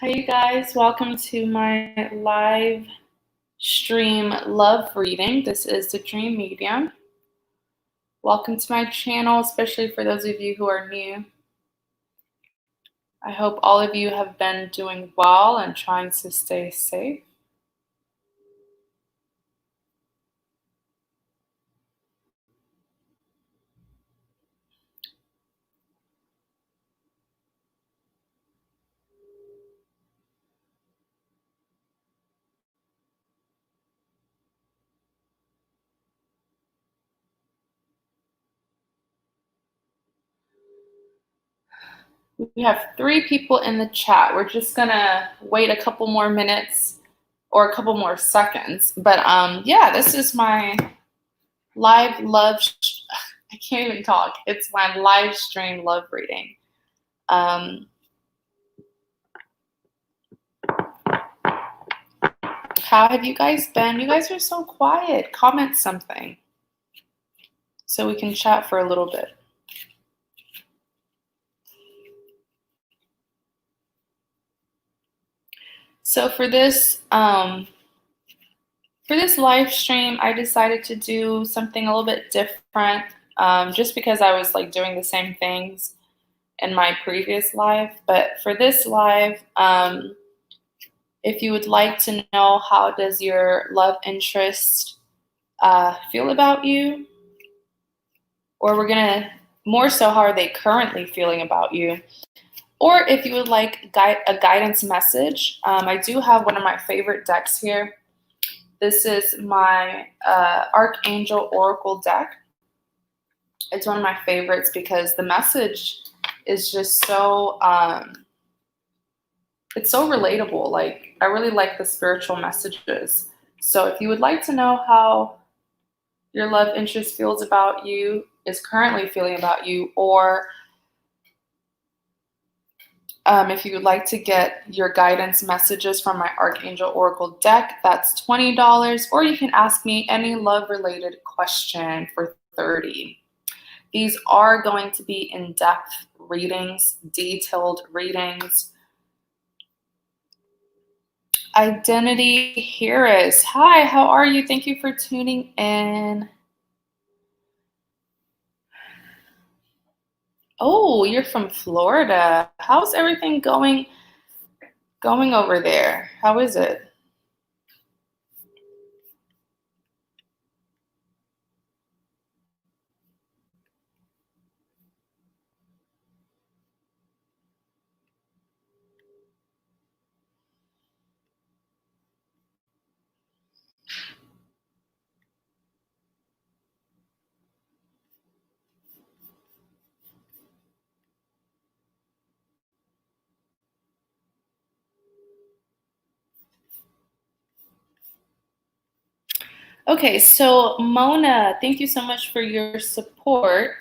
Hi, you guys. Welcome to my live stream love reading. This is the Dream Medium. Welcome to my channel, especially for those of you who are new. I hope all of you have been doing well and trying to stay safe. We have 3 people in the chat. We're just gonna wait a couple more minutes or a couple more seconds. But yeah, this is my live love. I can't even talk. It's my live stream love reading. How have you guys been? You guys are so quiet. Comment something so we can chat for a little bit. So for this live stream, I decided to do something a little bit different, just because I was like doing the same things in my previous live. But for this live, if you would like to know how does your love interest feel about you, or we're gonna more so how are they currently feeling about you, or if you would like a guidance message, I do have one of my favorite decks here. This is my Archangel Oracle deck. It's one of my favorites because the message is just so it's so relatable. Like, I really like the spiritual messages. So if you would like to know how your love interest feels about you, is currently feeling about you, or if you would like to get your guidance messages from my Archangel Oracle deck, that's $20, or you can ask me any love-related question for $30. These are going to be in-depth readings, detailed readings. Identity Heroes. Hi, how are you? Thank you for tuning in. Oh, you're from Florida. How's everything going over there? How is it? Okay, so Mona, thank you so much for your support.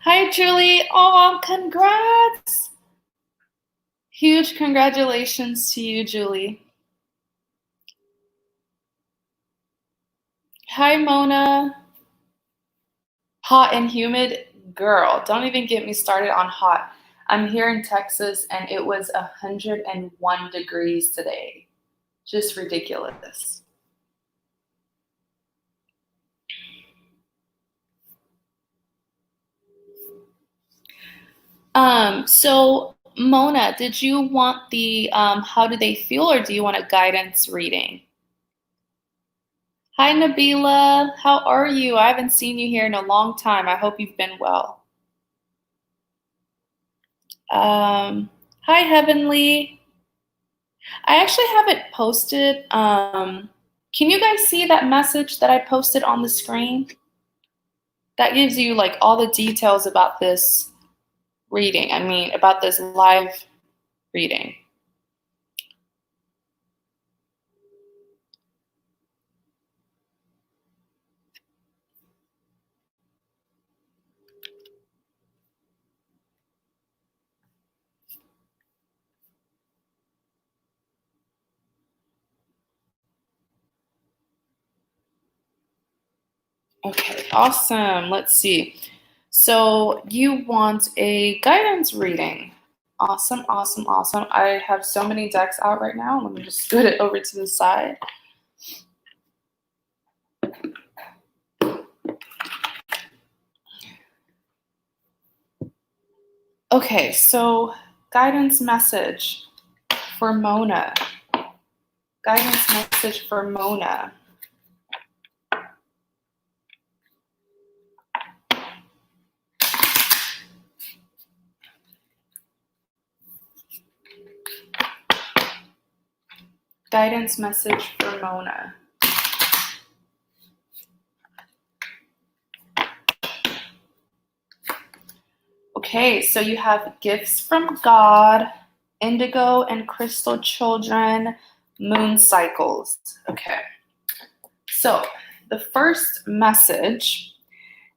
Hi, Julie. Oh, congrats. Huge congratulations to you, Julie. Hi, Mona. Hot and humid? Girl, don't even get me started on hot. I'm here in Texas and it was 101 degrees today. Just ridiculous. So Mona, did you want the how do they feel, or do you want a guidance reading? Hi, Nabila. How are you? I haven't seen you here in a long time. I hope you've been well. Hi, Heavenly. I actually have it posted. Can you guys see that message that I posted on the screen? That gives you like all the details about this reading. I mean, about this live reading. Okay, awesome. Let's see. So you want a guidance reading. Awesome, awesome, awesome. I have so many decks out right now. Let me just scoot it over to the side. Okay, so guidance message for Mona. Guidance message for Mona. Guidance message for Mona. Okay, so you have gifts from God, indigo and crystal children, moon cycles. Okay, so the first message,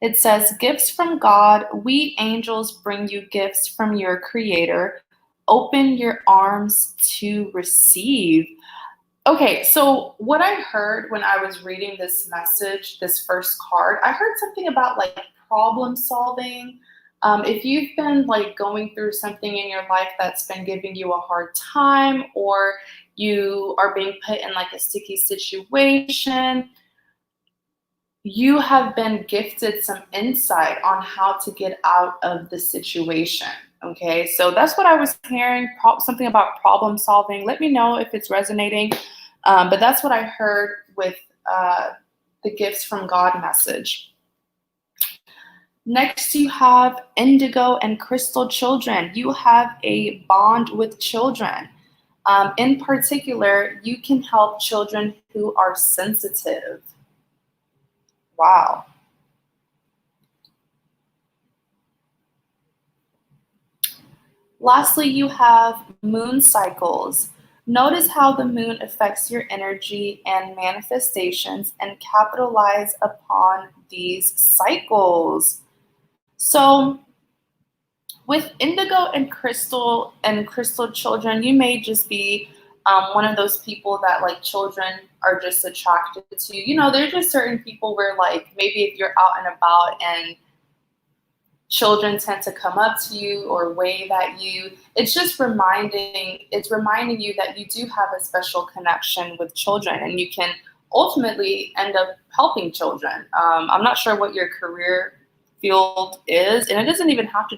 it says, gifts from God, we angels bring you gifts from your creator. Open your arms to receive. Okay, so what I heard when I was reading this message, this first card, I heard something about like problem solving. If you've been like going through something in your life that's been giving you a hard time, or you are being put in like a sticky situation, you have been gifted some insight on how to get out of the situation. Okay, so that's what I was hearing, something about problem solving. Let me know if it's resonating. But that's what I heard with the gifts from God message. Next, you have indigo and crystal children. You have a bond with children. In particular, you can help children who are sensitive. Wow. Lastly, you have moon cycles. Notice how the moon affects your energy and manifestations, and capitalize upon these cycles. So with indigo and crystal children, you may just be one of those people that like children are just attracted to. You know, there's just certain people where like maybe if you're out and about and children tend to come up to you or wave at you. It's reminding you that you do have a special connection with children, and you can ultimately end up helping children. I'm not sure what your career field is, and it doesn't even have to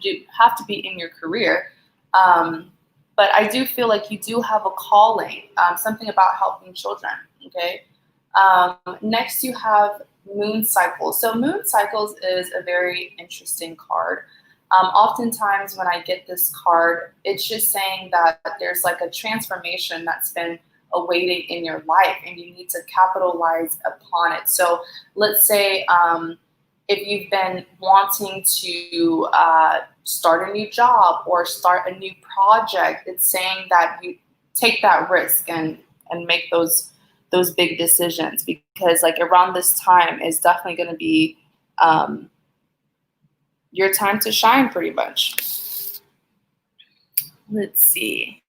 be in your career. But I do feel like you do have a calling, something about helping children. Okay. Next, you have moon cycles. So moon cycles is a very interesting card. Oftentimes when I get this card, it's just saying that there's like a transformation that's been awaiting in your life, and you need to capitalize upon it. So let's say if you've been wanting to start a new job or start a new project, it's saying that you take that risk and make those big decisions, because like around this time is definitely going to be your time to shine pretty much. Let's see.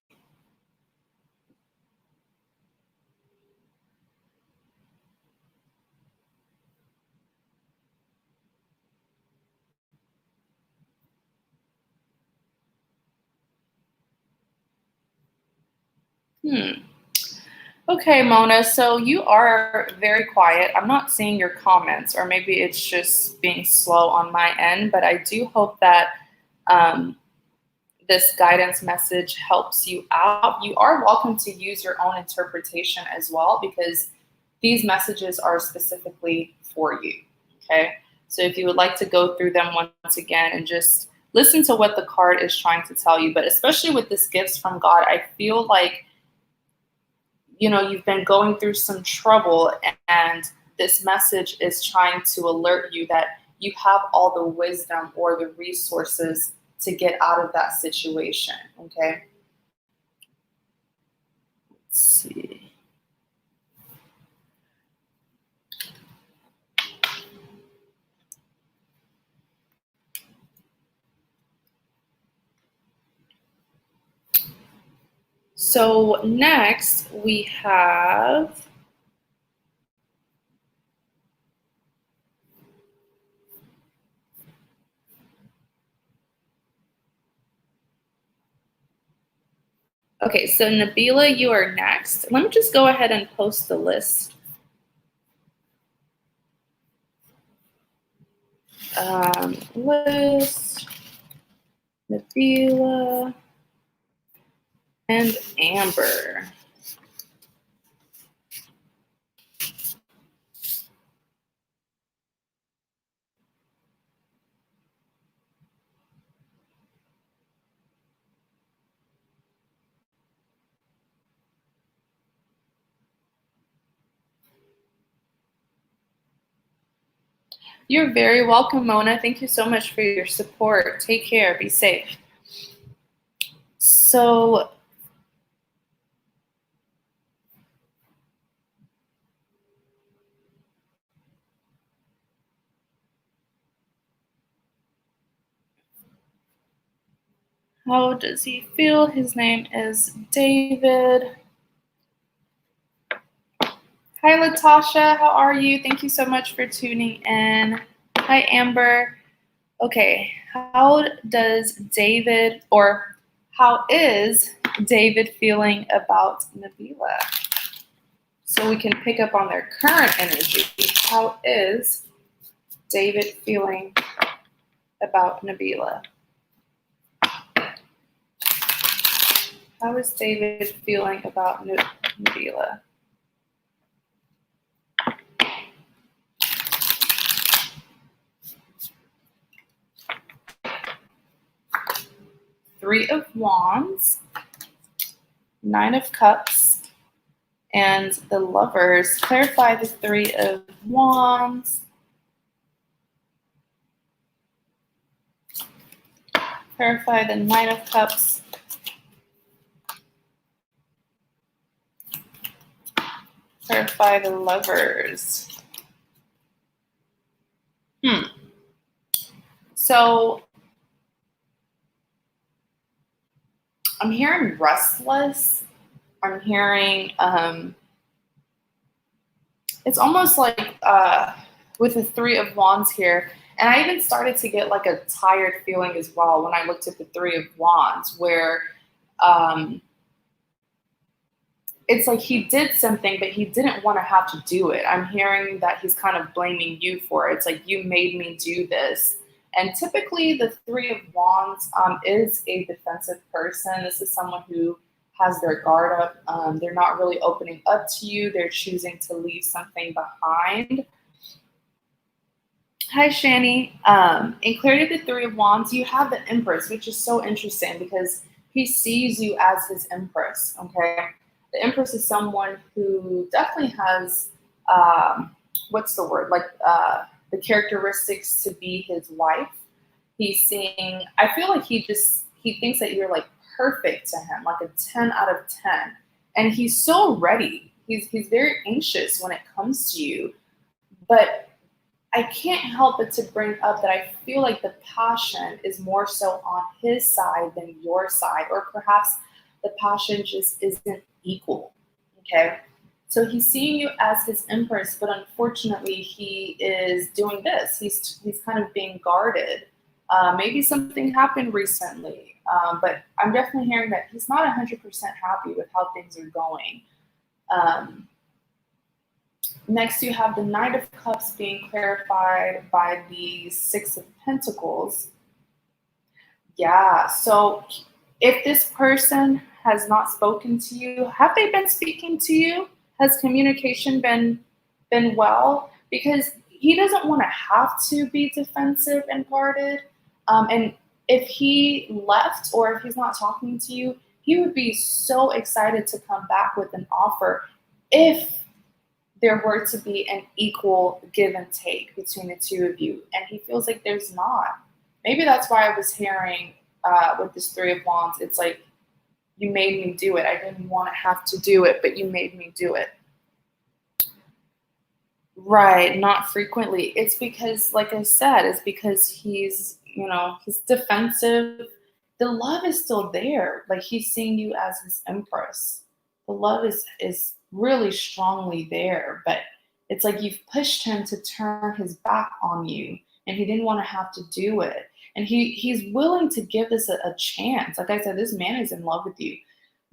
Okay, Mona, so you are very quiet. I'm not seeing your comments, or maybe it's just being slow on my end, but I do hope that this guidance message helps you out. You are welcome to use your own interpretation as well, because these messages are specifically for you. Okay, so if you would like to go through them once again and just listen to what the card is trying to tell you, but especially with this gifts from God, I feel like, you know, you've been going through some trouble, and this message is trying to alert you that you have all the wisdom or the resources to get out of that situation. Okay. Let's see. So next we have Okay, so Nabila, you are next. Let me just go ahead and post the list. List, Nabila, and Amber. You're very welcome, Mona. Thank you so much for your support. Take care. Be safe. So, how does he feel? His name is David. Hi, Latasha. How are you? Thank you so much for tuning in. Hi, Amber. Okay, how does David, or how is David feeling about Nabila? So we can pick up on their current energy. How is David feeling about Nabila? How is David feeling about Nabila? Three of Wands, Nine of Cups, and the Lovers. Clarify the Three of Wands. Clarify the Nine of Cups. Clarify the Lovers. So I'm hearing restless. I'm hearing it's almost like with the Three of Wands here, and I even started to get like a tired feeling as well when I looked at the Three of Wands, where um, it's like he did something, but he didn't want to have to do it. I'm hearing that he's kind of blaming you for it. It's like, you made me do this. And typically, the Three of Wands is a defensive person. This is someone who has their guard up. They're not really opening up to you. They're choosing to leave something behind. Hi, Shani. In Clarity of the Three of Wands, you have the Empress, which is so interesting because he sees you as his Empress, okay? The Empress is someone who definitely has, what's the word, like the characteristics to be his wife. He's seeing, I feel like he thinks that you're like perfect to him, like a 10 out of 10. And he's so ready. He's very anxious when it comes to you. But I can't help but to bring up that I feel like the passion is more so on his side than your side, or perhaps the passion just isn't equal. Okay. So he's seeing you as his Empress, but unfortunately he is doing this. He's kind of being guarded. Maybe something happened recently, but I'm definitely hearing that he's not 100% happy with how things are going. Um, Next, you have the Knight of Cups being clarified by the Six of Pentacles. Yeah, so if this person has not spoken to you, have they been speaking to you? Has communication been well? Because he doesn't want to have to be defensive and guarded. And if he left or if he's not talking to you, he would be so excited to come back with an offer if there were to be an equal give and take between the two of you. And he feels like there's not. Maybe that's why I was hearing with this Three of Wands, it's like, you made me do it. I didn't want to have to do it, but you made me do it. Right, not frequently. It's because, like I said, it's because he's defensive. The love is still there. Like, he's seeing you as his Empress. The love is really strongly there, but it's like you've pushed him to turn his back on you, and he didn't want to have to do it. And he's willing to give this a chance. Like I said, this man is in love with you,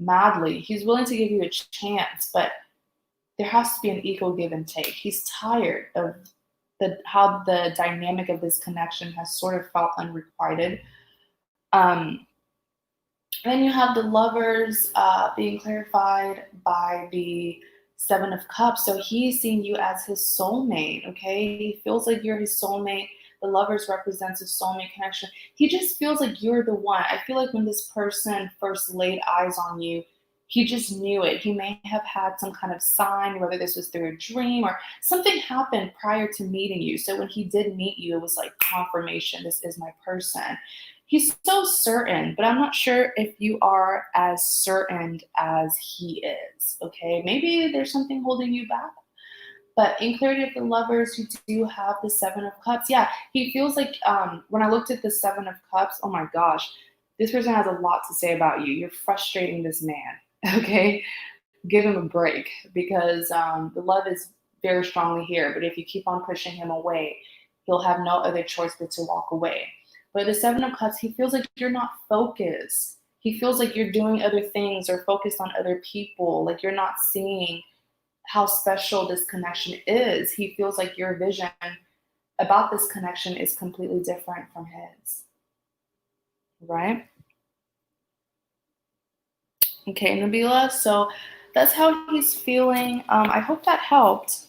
madly. He's willing to give you a chance, but there has to be an equal give and take. He's tired of how the dynamic of this connection has sort of felt unrequited. Um, then you have the lovers being clarified by the Seven of Cups. So he's seeing you as his soulmate, okay? He feels like you're his soulmate. The lovers represents a soulmate connection. He just feels like you're the one. I feel like when this person first laid eyes on you, he just knew it. He may have had some kind of sign, whether this was through a dream or something happened prior to meeting you. So when he did meet you, it was like confirmation, this is my person. He's so certain, but I'm not sure if you are as certain as he is, okay? Maybe there's something holding you back. But in clarity of the lovers, you do have the Seven of Cups. Yeah, he feels like when I looked at the Seven of Cups, oh my gosh, this person has a lot to say about you. You're frustrating this man, okay? Give him a break because the love is very strongly here. But if you keep on pushing him away, he'll have no other choice but to walk away. But the Seven of Cups, he feels like you're not focused. He feels like you're doing other things or focused on other people, like you're not seeing how special this connection is. He feels like your vision about this connection is completely different from his, right? Okay, Nabila, so that's how he's feeling. I hope that helped.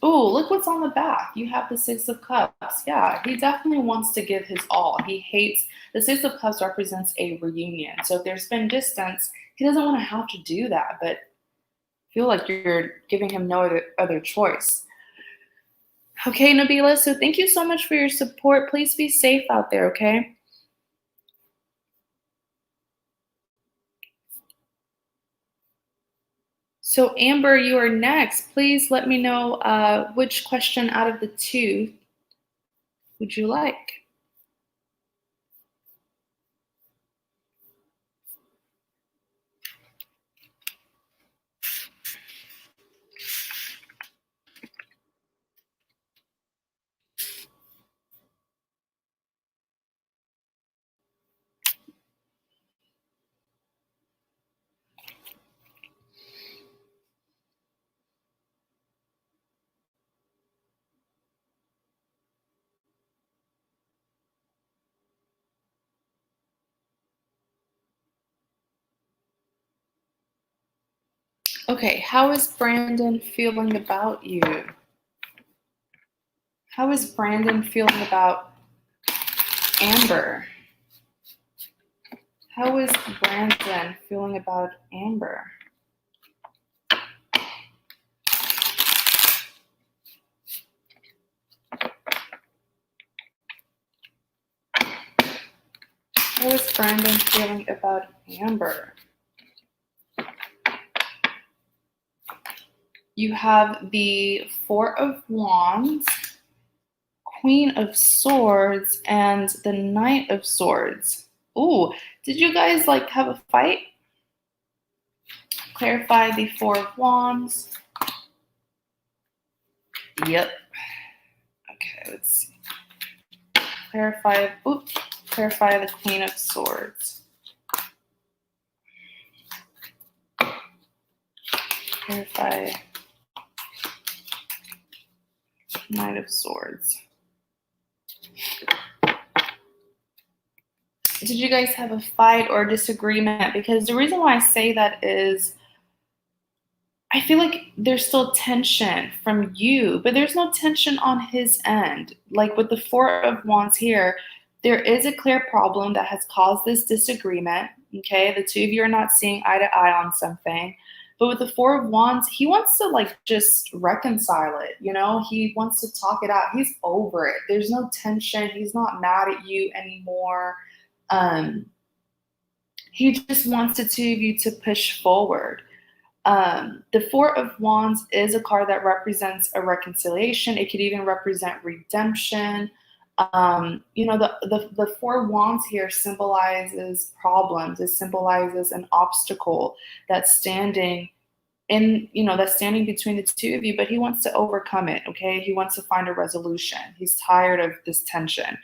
Oh, look what's on the back. You have the Six of Cups. Yeah, he definitely wants to give his all. He hates, the Six of Cups represents a reunion. So if there's been distance, he doesn't want to have to do that, but feel like you're giving him no other choice. Okay, Nabila, so thank you so much for your support. Please be safe out there, okay? So Amber, you are next. Please let me know which question out of the two would you like? Okay, how is Brandon feeling about you? How is Brandon feeling about Amber? How is Brandon feeling about Amber? How is Brandon feeling about Amber? You have the Four of Wands, Queen of Swords, and the Knight of Swords. Ooh, did you guys like have a fight? Clarify the Four of Wands. Yep. Okay, let's see. Clarify the Queen of Swords. Clarify Knight of Swords. Did you guys have a fight or a disagreement? Because the reason why I say that is I feel like there's still tension from you, but there's no tension on his end. Like with the Four of Wands here, there is a clear problem that has caused this disagreement. Okay, the two of you are not seeing eye to eye on something. But with the Four of Wands, he wants to like just reconcile it. You know, he wants to talk it out. He's over it. There's no tension. He's not mad at you anymore. He just wants the two of you to push forward. The Four of Wands is a card that represents a reconciliation. It could even represent redemption. You know, the Four of Wands here symbolizes problems. It symbolizes an obstacle that's standing that's standing between the two of you, but he wants to overcome it. Okay, he wants to find a resolution. He's tired of this tension.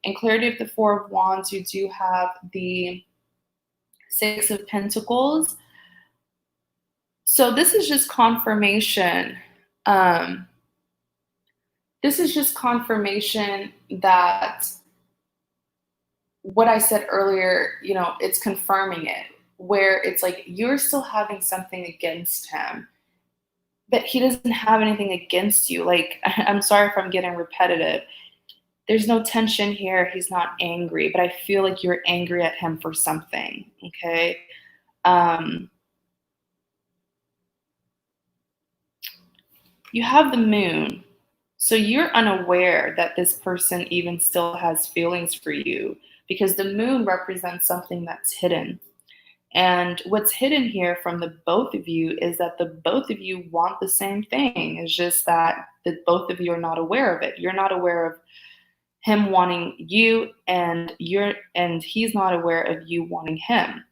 In clarity of the Four of Wands, you do have the Six of Pentacles. So this is just confirmation. This is just confirmation that what I said earlier, it's confirming it, where it's like you're still having something against him, but he doesn't have anything against you. Like, I'm sorry if I'm getting repetitive. There's no tension here. He's not angry, but I feel like you're angry at him for something, okay? You have the moon. So you're unaware that this person even still has feelings for you because the moon represents something that's hidden. And what's hidden here from the both of you is that the both of you want the same thing. It's just that the both of you are not aware of it. You're not aware of him wanting you, and he's not aware of you wanting him.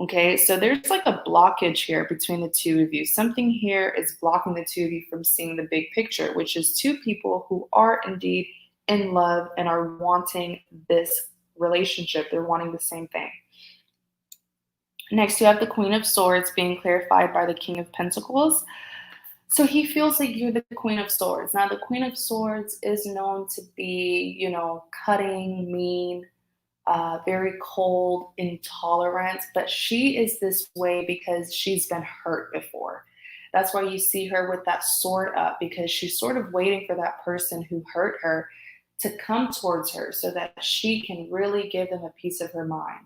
Okay, so there's like a blockage here between the two of you. Something here is blocking the two of you from seeing the big picture, which is two people who are indeed in love and are wanting this relationship. They're wanting the same thing. Next, you have the Queen of Swords being clarified by the King of Pentacles. So he feels like you're the Queen of Swords. Now, the Queen of Swords is known to be, cutting, mean, very cold, intolerant, but she is this way because she's been hurt before. That's why you see her with that sword up, because she's sort of waiting for that person who hurt her to come towards her so that she can really give them a piece of her mind.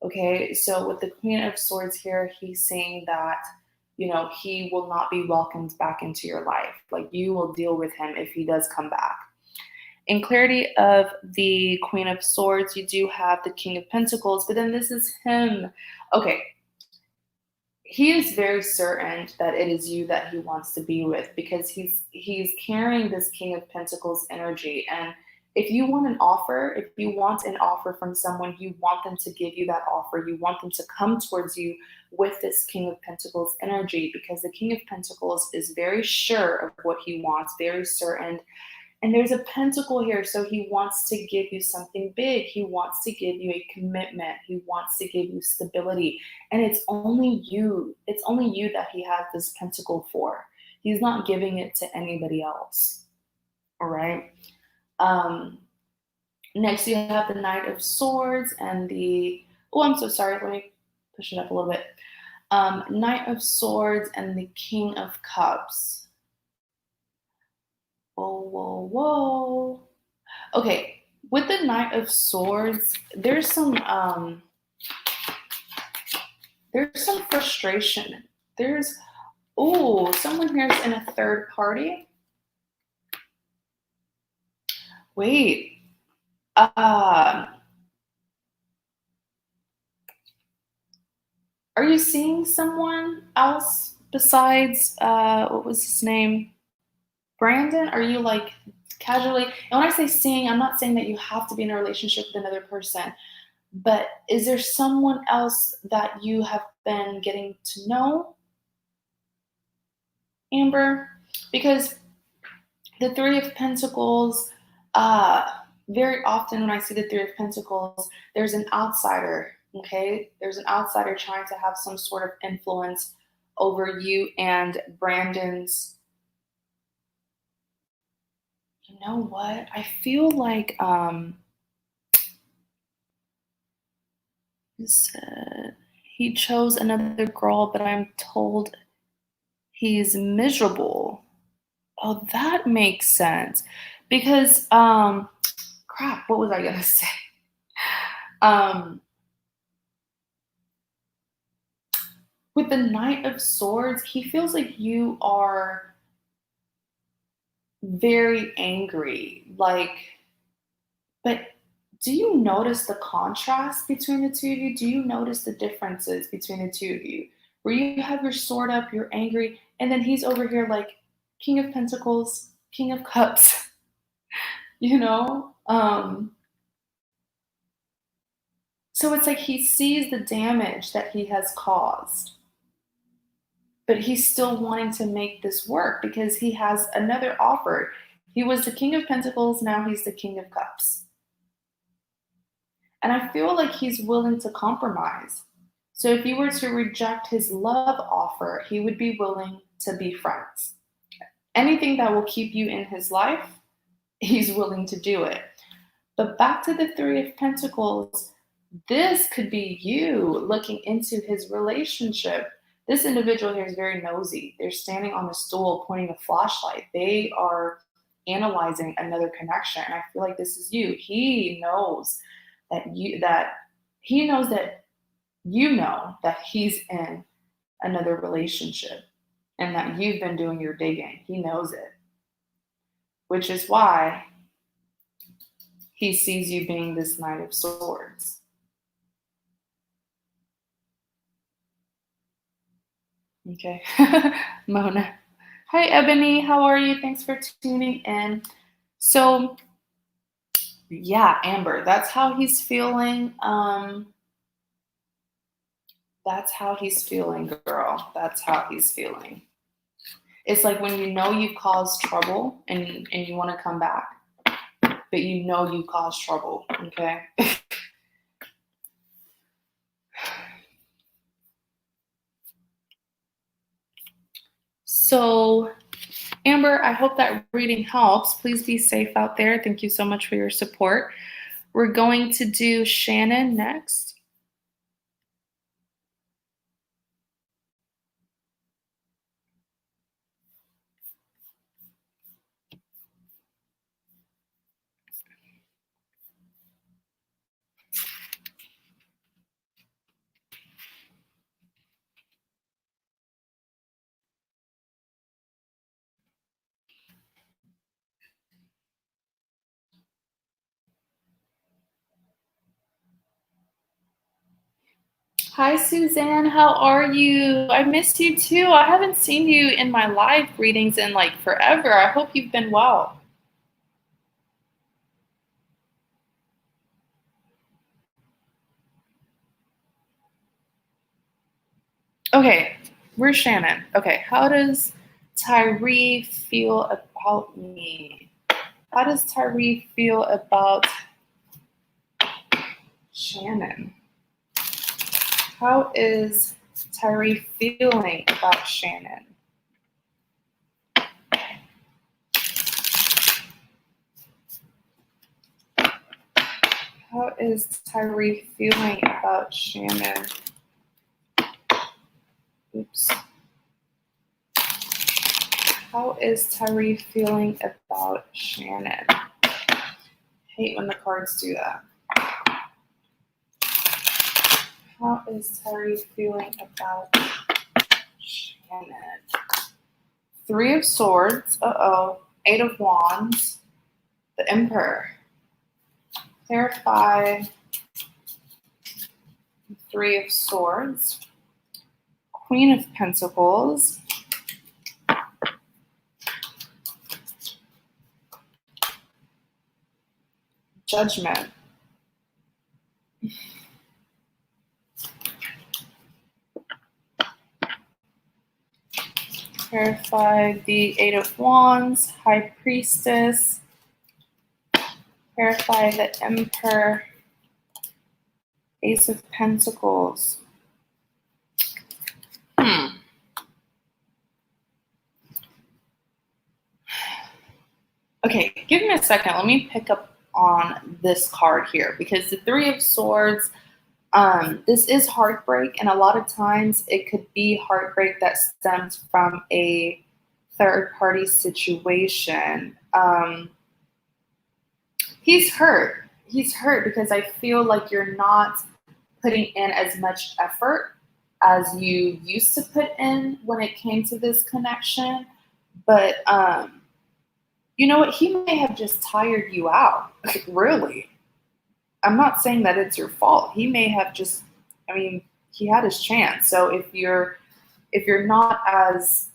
Okay, so with the Queen of Swords here, he's saying that, he will not be welcomed back into your life. Like, you will deal with him if he does come back. In clarity of the Queen of Swords, you do have the King of Pentacles, but then this is him. Okay, he is very certain that it is you that he wants to be with because he's carrying this King of Pentacles energy. And if you want an offer from someone, you want them to give you that offer. You want them to come towards you with this King of Pentacles energy, because the King of Pentacles is very sure of what he wants, very certain. And there's a pentacle here, so he wants to give you something big. He wants to give you a commitment. He wants to give you stability. And it's only you. It's only you that he has this pentacle for. He's not giving it to anybody else. All right. Next, you have the Knight of Swords and I'm so sorry. Let me push it up a little bit. Knight of Swords and the King of Cups. Whoa. Okay, with the Knight of Swords, there's some frustration. Someone here is in a third party. Wait. Are you seeing someone else besides what was his name? Brandon? Are you like casually? And when I say seeing, I'm not saying that you have to be in a relationship with another person, but is there someone else that you have been getting to know, Amber? Because the Three of Pentacles, very often when I see the Three of Pentacles, there's an outsider, okay? There's an outsider trying to have some sort of influence over you and Brandon's. You know what? I feel like he chose another girl, but I'm told he's miserable. Oh, that makes sense. Because crap, what was I gonna say? With the Knight of Swords, he feels like you are very angry. But do you notice the contrast between the two of you? Do you notice the differences between the two of you? Where you have your sword up, you're angry, and then he's over here like King of Pentacles, King of Cups, So it's like he sees the damage that he has caused, but he's still wanting to make this work because he has another offer. He was the King of Pentacles, now he's the King of Cups. And I feel like he's willing to compromise. So if you were to reject his love offer, he would be willing to be friends. Anything that will keep you in his life, he's willing to do it. But back to the Three of Pentacles, this could be you looking into his relationship. This individual here is very nosy. They're standing on a stool pointing a flashlight. They are analyzing another connection. And I feel like this is you. He knows he knows that you know that he's in another relationship and that you've been doing your digging. He knows it, which is why he sees you being this Knight of Swords. Okay. Mona. Hi, Ebony. How are you? Thanks for tuning in. So, yeah, Amber, that's how he's feeling. That's how he's feeling, girl. That's how he's feeling. It's like when you know you've caused trouble and you want to come back, but you know you caused trouble, okay? So, Amber, I hope that reading helps. Please be safe out there. Thank you so much for your support. We're going to do Shannon next. Hi, Suzanne. How are you? I missed you too. I haven't seen you in my live readings in like forever. I hope you've been well. Okay, where's Shannon? Okay, how does Tyree feel about me? How does Tyree feel about Shannon? How is Tyree feeling about Shannon? How is Tyree feeling about Shannon? Oops. How is Tyree feeling about Shannon? I hate when the cards do that. How is Tyree feeling about Shannon? Three of Swords. Uh-oh. Eight of Wands. The Emperor. Clarify. Three of Swords. Queen of Pentacles. Judgment. Clarify the Eight of Wands. High Priestess. Clarify the Emperor. Ace of Pentacles. Okay, give me a second. Let me pick up on this card here because the Three of Swords, this is heartbreak, and a lot of times it could be heartbreak that stems from a third-party situation. He's hurt. He's hurt because I feel like you're not putting in as much effort as you used to put in when it came to this connection. But you know what? He may have just tired you out. Really. I'm not saying that it's your fault. He may have just, I mean, he had his chance. So if you're not as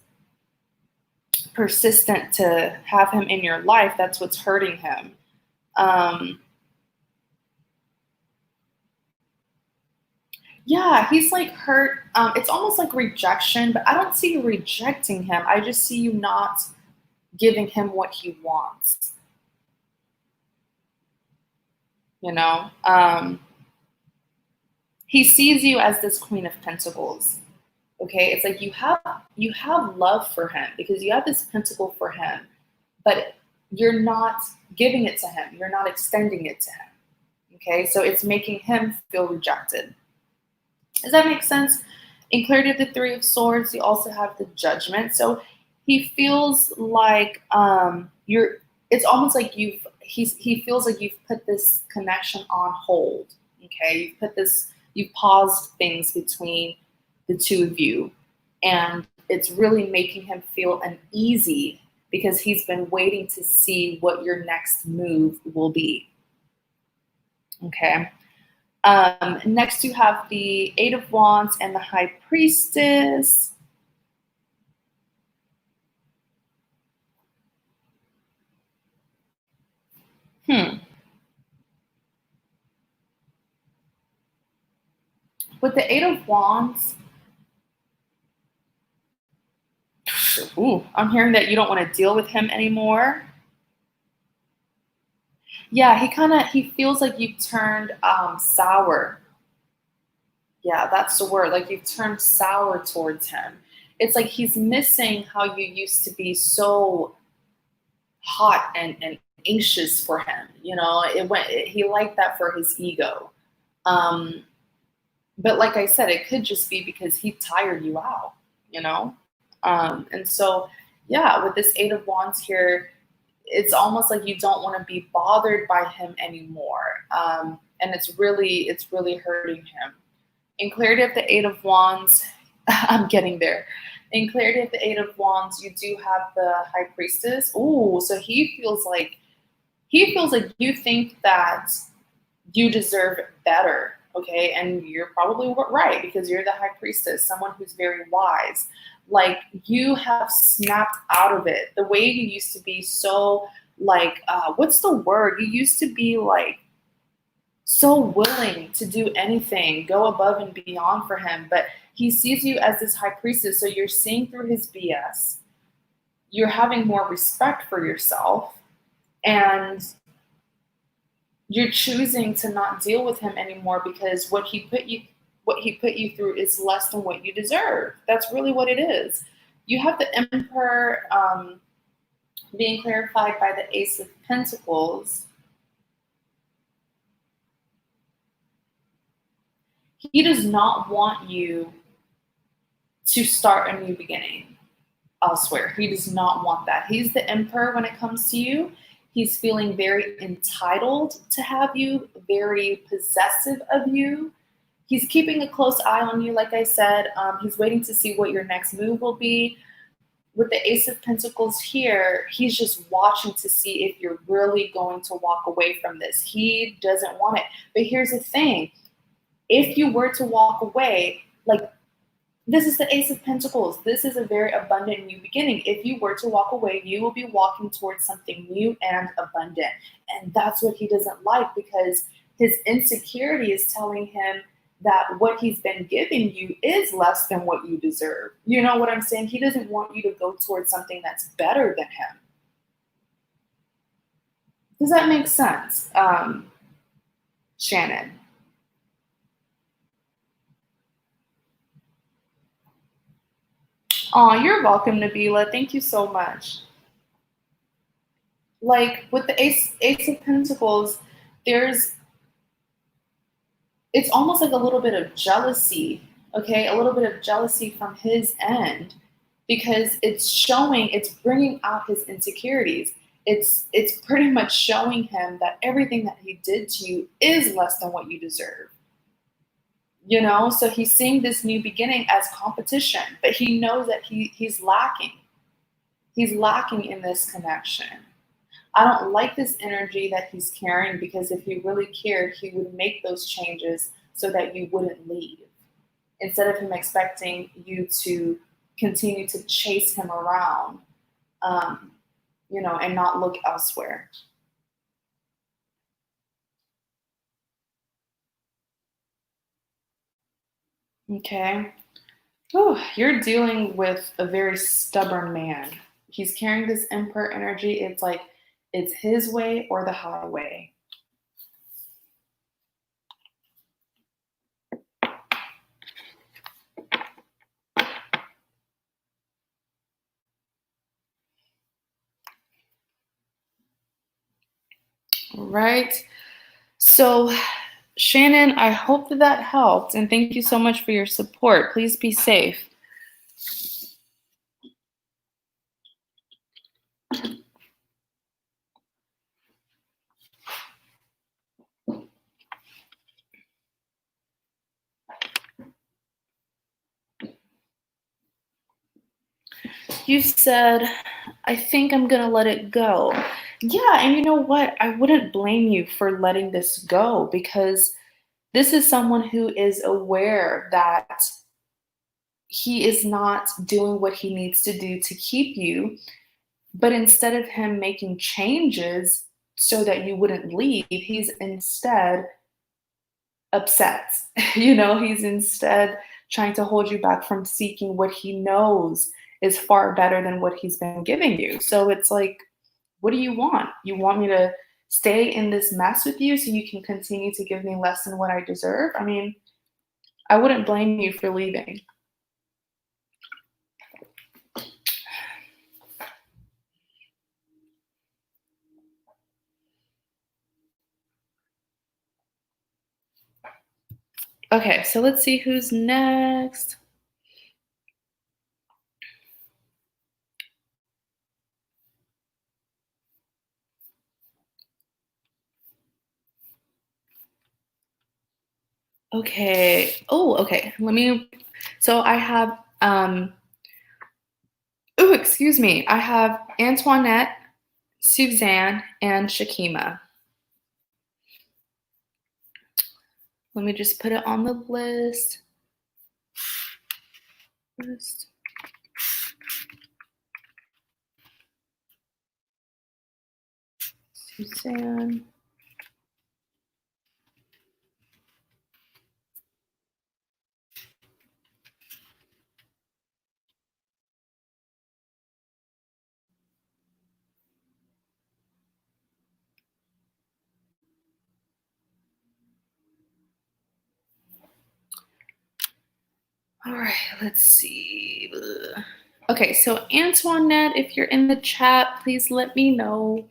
persistent to have him in your life, that's what's hurting him. Yeah, he's like hurt. It's almost like rejection, but I don't see you rejecting him. I just see you not giving him what he wants. You know? he sees you as this Queen of Pentacles. Okay, it's like you have love for him because you have this pentacle for him, but you're not giving it to him. You're not extending it to him. Okay, so it's making him feel rejected. Does that make sense? In clarity of the Three of Swords, you also have the Judgment. So he feels like you're. It's almost like he feels like you've put this connection on hold. Okay, you've paused things between the two of you, and it's really making him feel uneasy because he's been waiting to see what your next move will be. Okay. Next, you have the Eight of Wands and the High Priestess. With the Eight of Wands, I'm hearing that you don't want to deal with him anymore. Yeah, he feels like you've turned sour. Yeah, that's the word. Like you've turned sour towards him. It's like he's missing how you used to be so hot and anxious for him. You know, he liked that for his ego. But like I said, it could just be because he tired you out, you know? And so, yeah, with this Eight of Wands here, it's almost like you don't want to be bothered by him anymore. And it's really hurting him. In clarity of the Eight of Wands, I'm getting there. In clarity of the Eight of Wands, you do have the High Priestess. Ooh, so he feels like you think that you deserve better, okay? And you're probably right because you're the High Priestess, someone who's very wise. Like you have snapped out of it. The way you used to be so like, what's the word? You used to be like so willing to do anything, go above and beyond for him, but he sees you as this High Priestess, so you're seeing through his BS. You're having more respect for yourself, and you're choosing to not deal with him anymore because what he put you through is less than what you deserve. That's really what it is. You have the Emperor being clarified by the Ace of Pentacles. He does not want you to start a new beginning elsewhere. He does not want that. He's the Emperor when it comes to you. He's feeling very entitled to have you, very possessive of you. He's keeping a close eye on you, like I said. He's waiting to see what your next move will be. With the Ace of Pentacles here, he's just watching to see if you're really going to walk away from this. He doesn't want it. But here's the thing. If you were to walk away, like this is the Ace of Pentacles. This is a very abundant new beginning. If you were to walk away, you will be walking towards something new and abundant. And that's what he doesn't like because his insecurity is telling him that what he's been giving you is less than what you deserve. You know what I'm saying? He doesn't want you to go towards something that's better than him. Does that make sense, Shannon? Oh, you're welcome, Nabila. Thank you so much. Like with the Ace of Pentacles, it's almost like a little bit of jealousy, okay? A little bit of jealousy from his end because it's bringing out his insecurities. It's pretty much showing him that everything that he did to you is less than what you deserve. You know, so he's seeing this new beginning as competition, but he knows that he's lacking. He's lacking in this connection. I don't like this energy that he's carrying because if he really cared, he would make those changes so that you wouldn't leave. Instead of him expecting you to continue to chase him around, you know, and not look elsewhere. Okay. Whew, you're dealing with a very stubborn man. He's carrying this Emperor energy. It's like it's his way or the highway. Right. So, Shannon, I hope that that helped, and thank you so much for your support. Please be safe. You said, I think I'm going to let it go. Yeah, and you know what? I wouldn't blame you for letting this go because this is someone who is aware that he is not doing what he needs to do to keep you. But instead of him making changes so that you wouldn't leave, he's instead upset. He's instead trying to hold you back from seeking what he knows is far better than what he's been giving you. So it's like, what do you want? You want me to stay in this mess with you so you can continue to give me less than what I deserve? I mean, I wouldn't blame you for leaving. Okay, so let's see who's next. Okay. Oh, okay. So I have, excuse me. I have Antoinette, Suzanne, and Shakima. Let me just put it on the list. Suzanne. All right, let's see. Okay, so Antoinette, if you're in the chat, please let me know.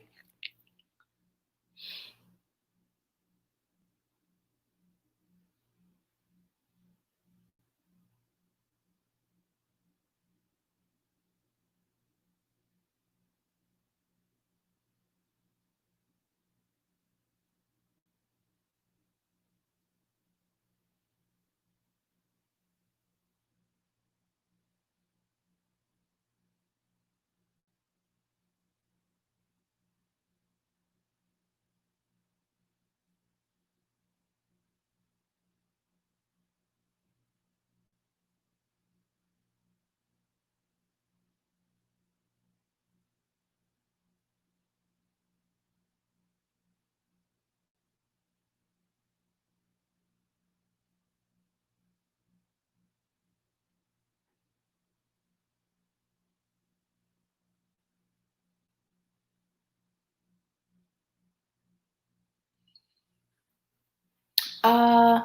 Uh,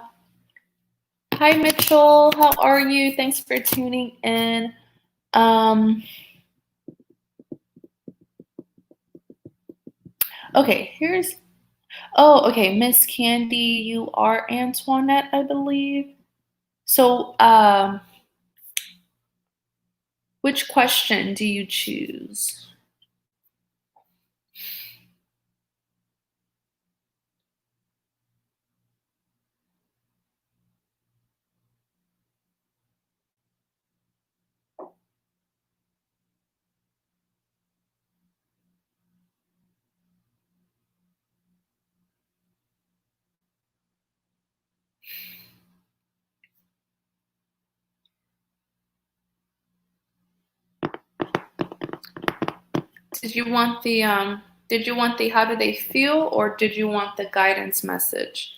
Hi, Mitchell. How are you? Thanks for tuning in. Okay, okay, Miss Candy, you are Antoinette, I believe. So, which question do you choose? Did you want the how do they feel, or did you want the guidance message?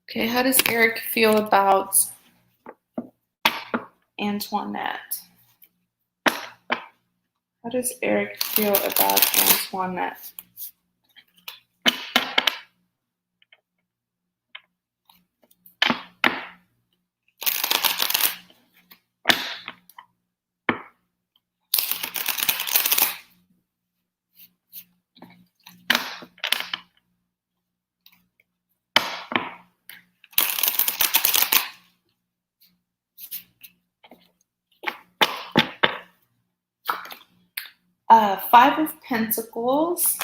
Okay, how does Eric feel about Antoinette? How does Eric feel about Antoinette? Five of Pentacles,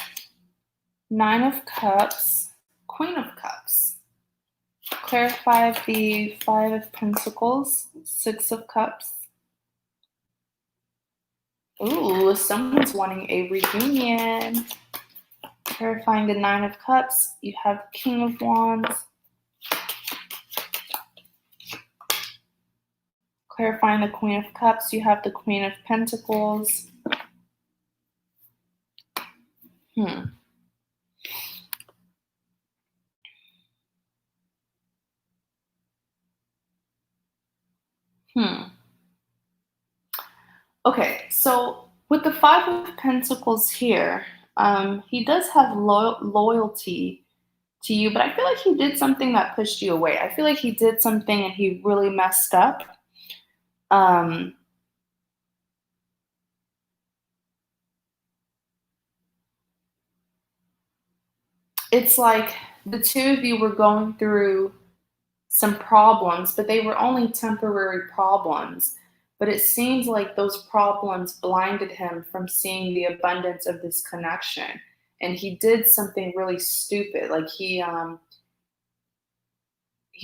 Nine of Cups, Queen of Cups. Clarify the Five of Pentacles, Six of Cups. Ooh, someone's wanting a reunion. Clarifying the Nine of Cups, you have King of Wands. Clarifying the Queen of Cups, you have the Queen of Pentacles. Okay, so with the Five of Pentacles here, he does have loyalty to you, but I feel like he did something that pushed you away. I feel like he did something and he really messed up. It's like the two of you were going through some problems, but they were only temporary problems. But it seems like those problems blinded him from seeing the abundance of this connection. And he did something really stupid. Like he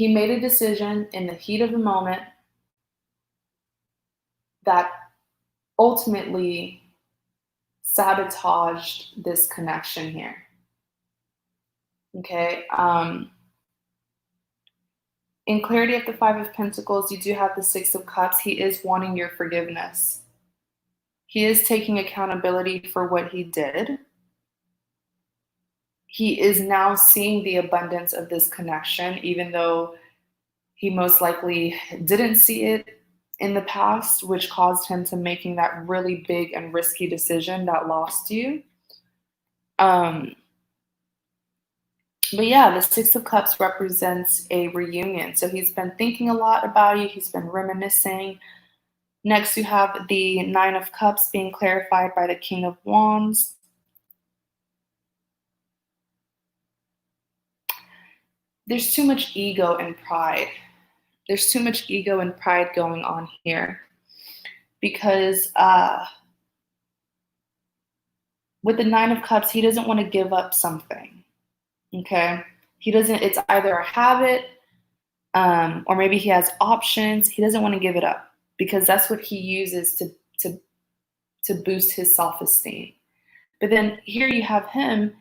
made a decision in the heat of the moment that ultimately sabotaged this connection here. Okay. In clarity of the Five of Pentacles, you do have the Six of Cups. He is wanting your forgiveness. He is taking accountability for what he did. He is now seeing the abundance of this connection, even though he most likely didn't see it in the past, which caused him to making that really big and risky decision that lost you. But yeah, the Six of Cups represents a reunion. So he's been thinking a lot about you. He's been reminiscing. Next, you have the Nine of Cups being clarified by the King of Wands. There's too much ego and pride. There's too much ego and pride going on here. Because with the Nine of Cups, he doesn't want to give up something. Okay? He doesn't, it's either a habit, or maybe he has options. He doesn't want to give it up because that's what he uses to boost his self-esteem. But then here you have him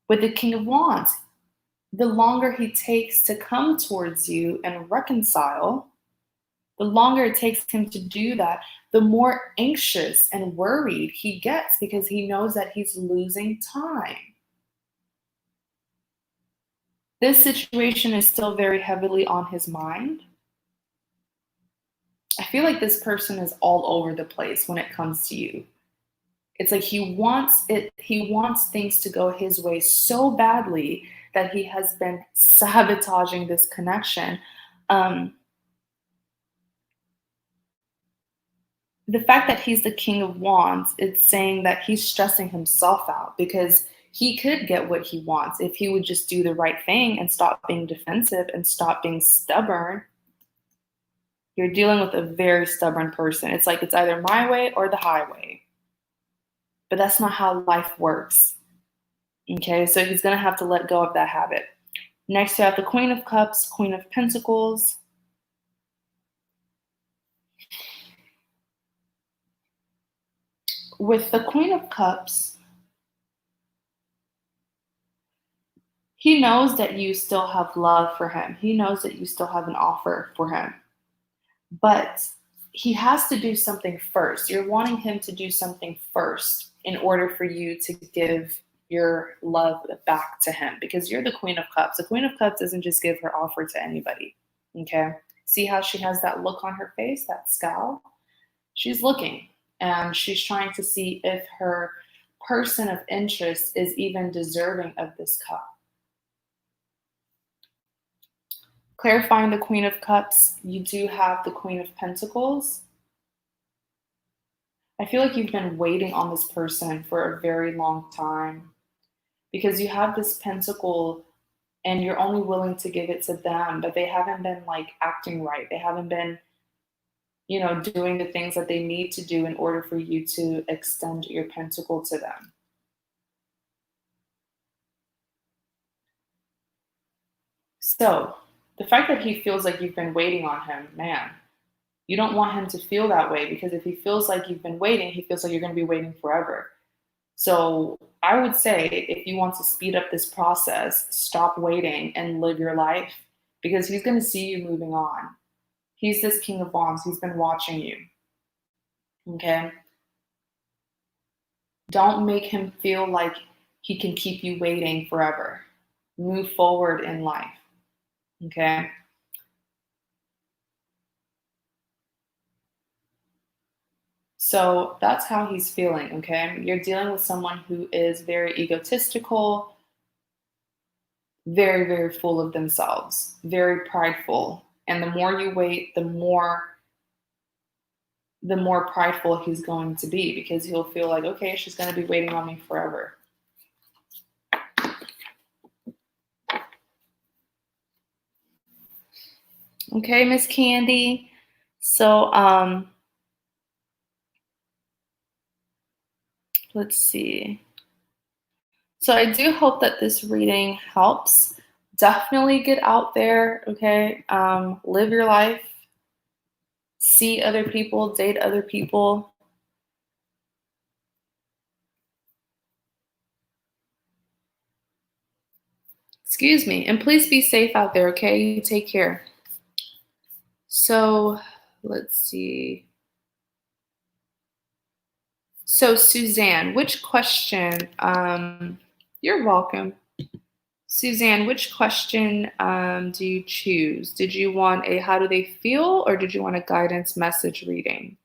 with the King of Wands. The longer he takes to come towards you and reconcile, the longer it takes him to do that, the more anxious and worried he gets because he knows that he's losing time. This situation is still very heavily on his mind. I feel like this person is all over the place when it comes to you. It's like he wants things to go his way so badly that he has been sabotaging this connection. The fact that he's the King of Wands, it's saying that he's stressing himself out because he could get what he wants if he would just do the right thing and stop being defensive and stop being stubborn. You're dealing with a very stubborn person. It's like it's either my way or the highway. But that's not how life works. Okay, so he's going to have to let go of that habit. Next, you have the Queen of Cups, Queen of Pentacles. With the Queen of Cups, he knows that you still have love for him. He knows that you still have an offer for him. But he has to do something first. You're wanting him to do something first in order for you to give your love back to him because you're the Queen of Cups. The Queen of Cups doesn't just give her offer to anybody. Okay? See how she has that look on her face, that scowl? She's looking. And she's trying to see if her person of interest is even deserving of this cup. Clarifying the Queen of Cups, you do have the Queen of Pentacles. I feel like you've been waiting on this person for a very long time because you have this pentacle and you're only willing to give it to them, but they haven't been like acting right. They haven't been, doing the things that they need to do in order for you to extend your pentacle to them. So the fact that he feels like you've been waiting on him, man, you don't want him to feel that way, because if he feels like you've been waiting, he feels like you're going to be waiting forever. So I would say, if you want to speed up this process, stop waiting and live your life, because he's going to see you moving on. He's this King of Wands. He's been watching you. Okay? Don't make him feel like he can keep you waiting forever. Move forward in life. Okay? So that's how he's feeling, okay? You're dealing with someone who is very egotistical, very, very full of themselves, very prideful. And the more you wait, the more prideful he's going to be, because he'll feel like, okay, she's going to be waiting on me forever. Okay, Miss Candy. So, let's see. So I do hope that this reading helps. Definitely get out there, okay? Live your life. See other people, date other people. Excuse me. And please be safe out there, okay? You take care. So let's see. So Suzanne, which question, you're welcome. Suzanne, which question do you choose? Did you want a how do they feel, or did you want a guidance message reading?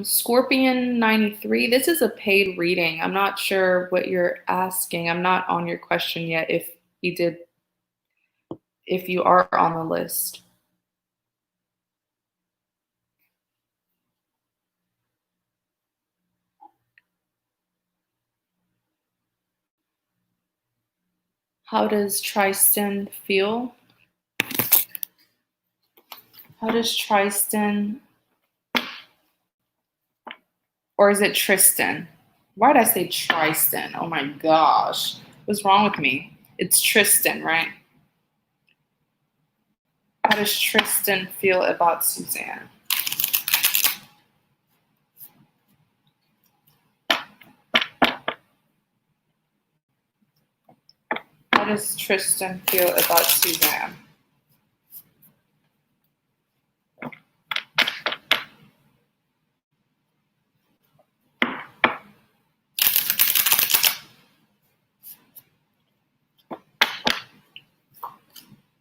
Scorpion 93, this is a paid reading. I'm not sure what you're asking. I'm not on your question yet if you are on the list. How does Tristan feel? How does Tristan, or is it Tristan? Why did I say Tristan? Oh my gosh. What's wrong with me? It's Tristan, right? How does Tristan feel about Suzanne? How does Tristan feel about Suzanne?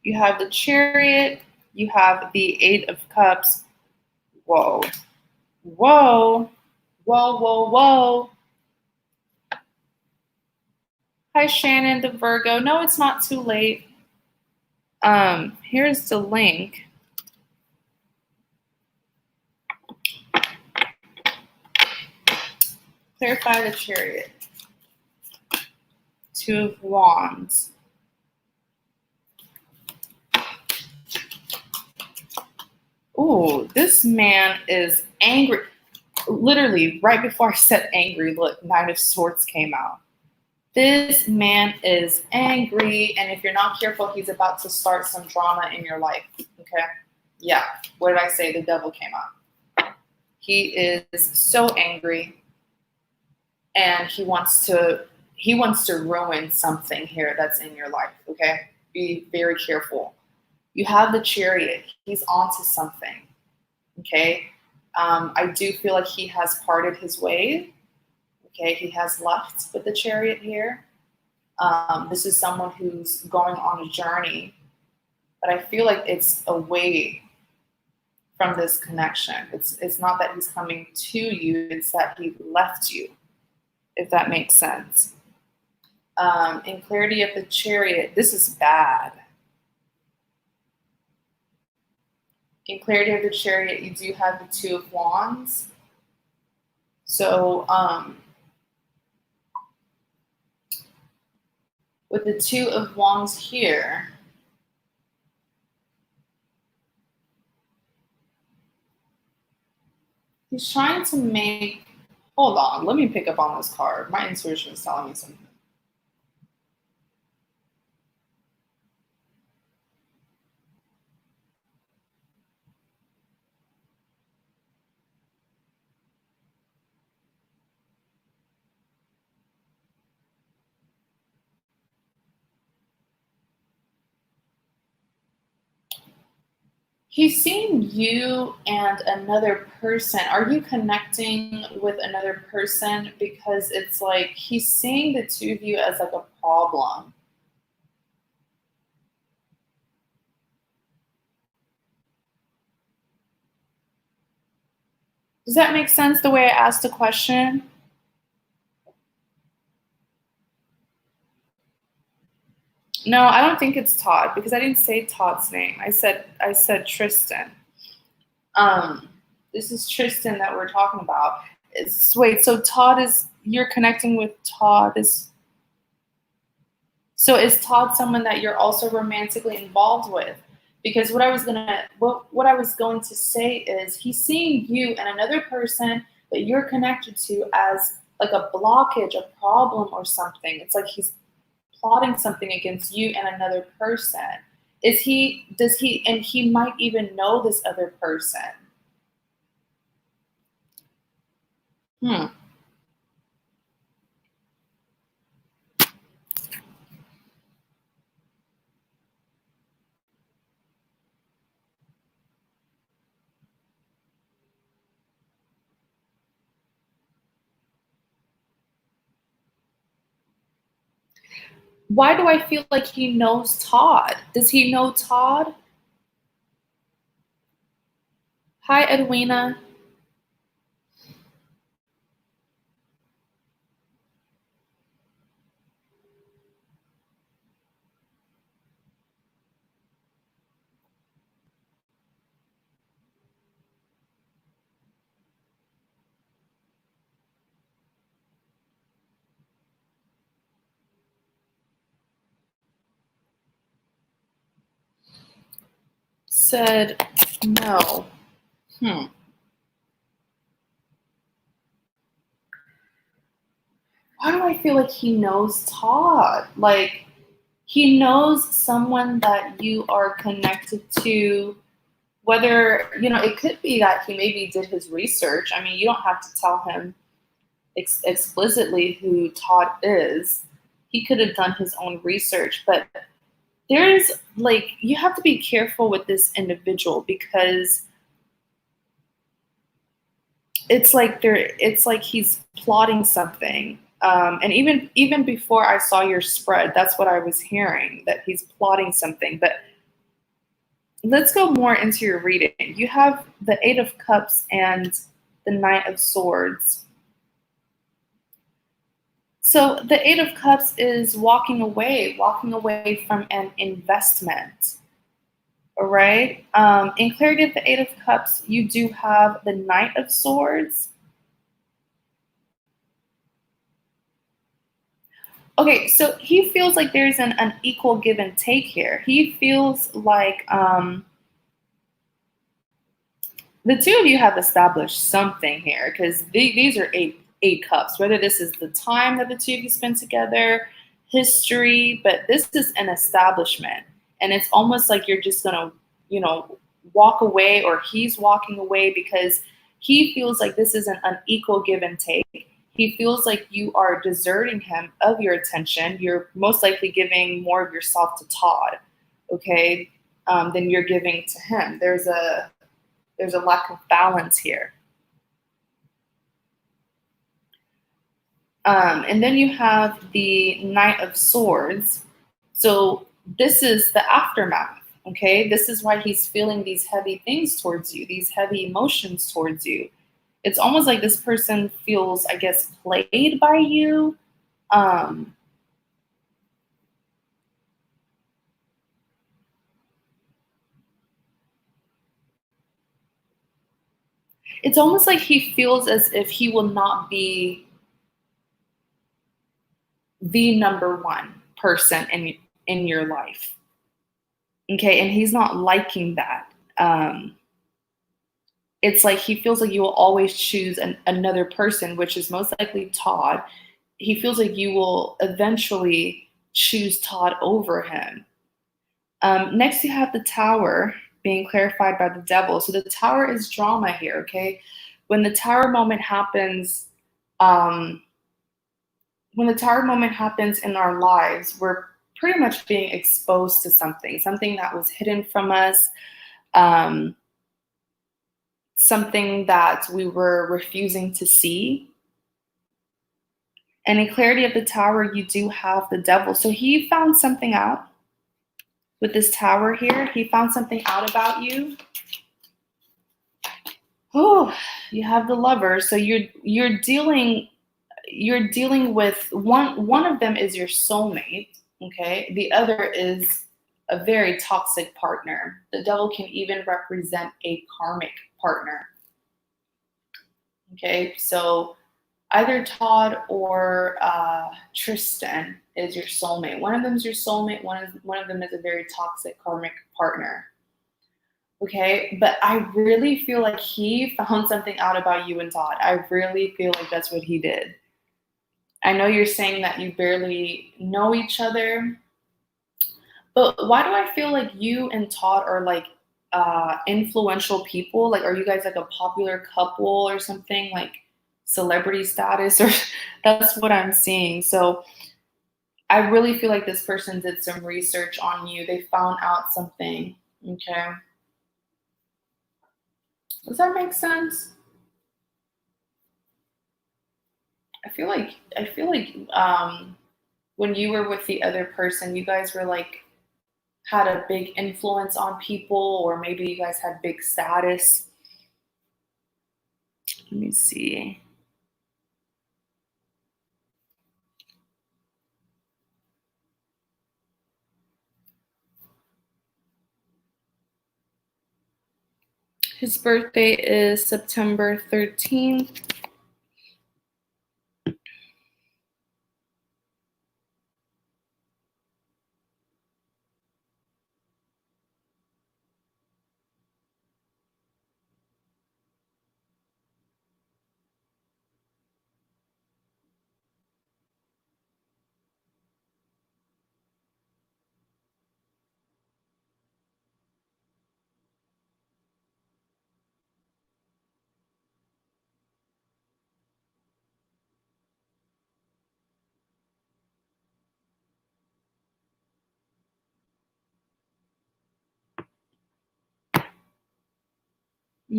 You have the Chariot. You have the Eight of Cups. Whoa. Whoa. Whoa, whoa, whoa. Hi, Shannon, the Virgo. No, it's not too late. Here's the link. Clarify the Chariot. Two of Wands. Ooh, this man is angry. Literally, right before I said angry, look, Nine of Swords came out. This man is angry, and if you're not careful, he's about to start some drama in your life, okay? Yeah, what did I say? The devil came out. He is so angry, and he wants to ruin something here that's in your life, okay? Be very careful. You have the Chariot. He's onto something, okay? I do feel like he has parted his way. Okay, he has left with the Chariot here. This is someone who's going on a journey, but I feel like it's away from this connection. It's not that he's coming to you, it's that he left you, if that makes sense. In clarity of the Chariot, this is bad. In clarity of the Chariot, you do have the Two of Wands. So with the Two of Wands here, he's trying to make, hold on, let me pick up on this card. My intuition is telling me something. He's seeing you and another person. Are you connecting with another person? Because it's like he's seeing the two of you as like a problem. Does that make sense the way I asked the question? No, I don't think it's Todd because I didn't say Todd's name. I said Tristan. This is Tristan that we're talking about. Wait, so Todd is, you're connecting with Todd so is Todd someone that you're also romantically involved with? Because what I was going to say is he's seeing you and another person that you're connected to as like a blockage, a problem or something. It's like he's plotting something against you and another person. And he might even know this other person. Why do I feel like he knows Todd? Does he know Todd? Hi, Edwina. Said no. Why do I feel like he knows Todd? Like he knows someone that you are connected to, whether, it could be that he maybe did his research. I mean, you don't have to tell him explicitly who Todd is. He could have done his own research, but there's like, you have to be careful with this individual because it's like he's plotting something. And even before I saw your spread, that's what I was hearing, that he's plotting something. But let's go more into your reading. You have the Eight of Cups and the Knight of Swords. So the Eight of Cups is walking away from an investment. All right. In clarity of the Eight of Cups, you do have the Knight of Swords. Okay, so he feels like there's an unequal give and take here. He feels like the two of you have established something here because these are eight cups. Whether this is the time that the two of you spent together, history, but this is an establishment, and it's almost like you're just gonna, walk away, or he's walking away because he feels like this is an unequal give and take. He feels like you are deserting him of your attention. You're most likely giving more of yourself to Todd, okay, than you're giving to him. There's a lack of balance here. And then you have the Knight of Swords. So this is the aftermath. Okay, this is why he's feeling these heavy things towards you, these heavy emotions towards you. It's almost like this person feels, I guess, played by you. Um, it's almost like he feels as if he will not be the number one person in your life. Okay, and he's not liking that. It's like he feels like you will always choose another person, which is most likely Todd. He feels like you will eventually choose Todd over him. Next, you have the Tower being clarified by the Devil. So the Tower is drama here, okay? When the Tower moment happens, um, when the Tower moment happens in our lives, we're pretty much being exposed to something that was hidden from us, um, something that we were refusing to see. And in clarity of the Tower, you do have the Devil. So he found something out with this Tower here. He found something out about you. Oh, you have the Lover. So you're dealing with one of them is your soulmate, okay? The other is a very toxic partner. The Devil can even represent a karmic partner. Okay, so either Todd or Tristan is your soulmate. One of them is your soulmate. One of them is a very toxic karmic partner. Okay, but I really feel like he found something out about you and Todd. I really feel like that's what he did. I know you're saying that you barely know each other, but why do I feel like you and Todd are like influential people? Like, are you guys like a popular couple or something, like celebrity status? Or that's what I'm seeing. So I really feel like this person did some research on you. They found out something. Okay. Does that make sense? I feel like when you were with the other person, you guys were like had a big influence on people, or maybe you guys had big status. Let me see. His birthday is September 13th.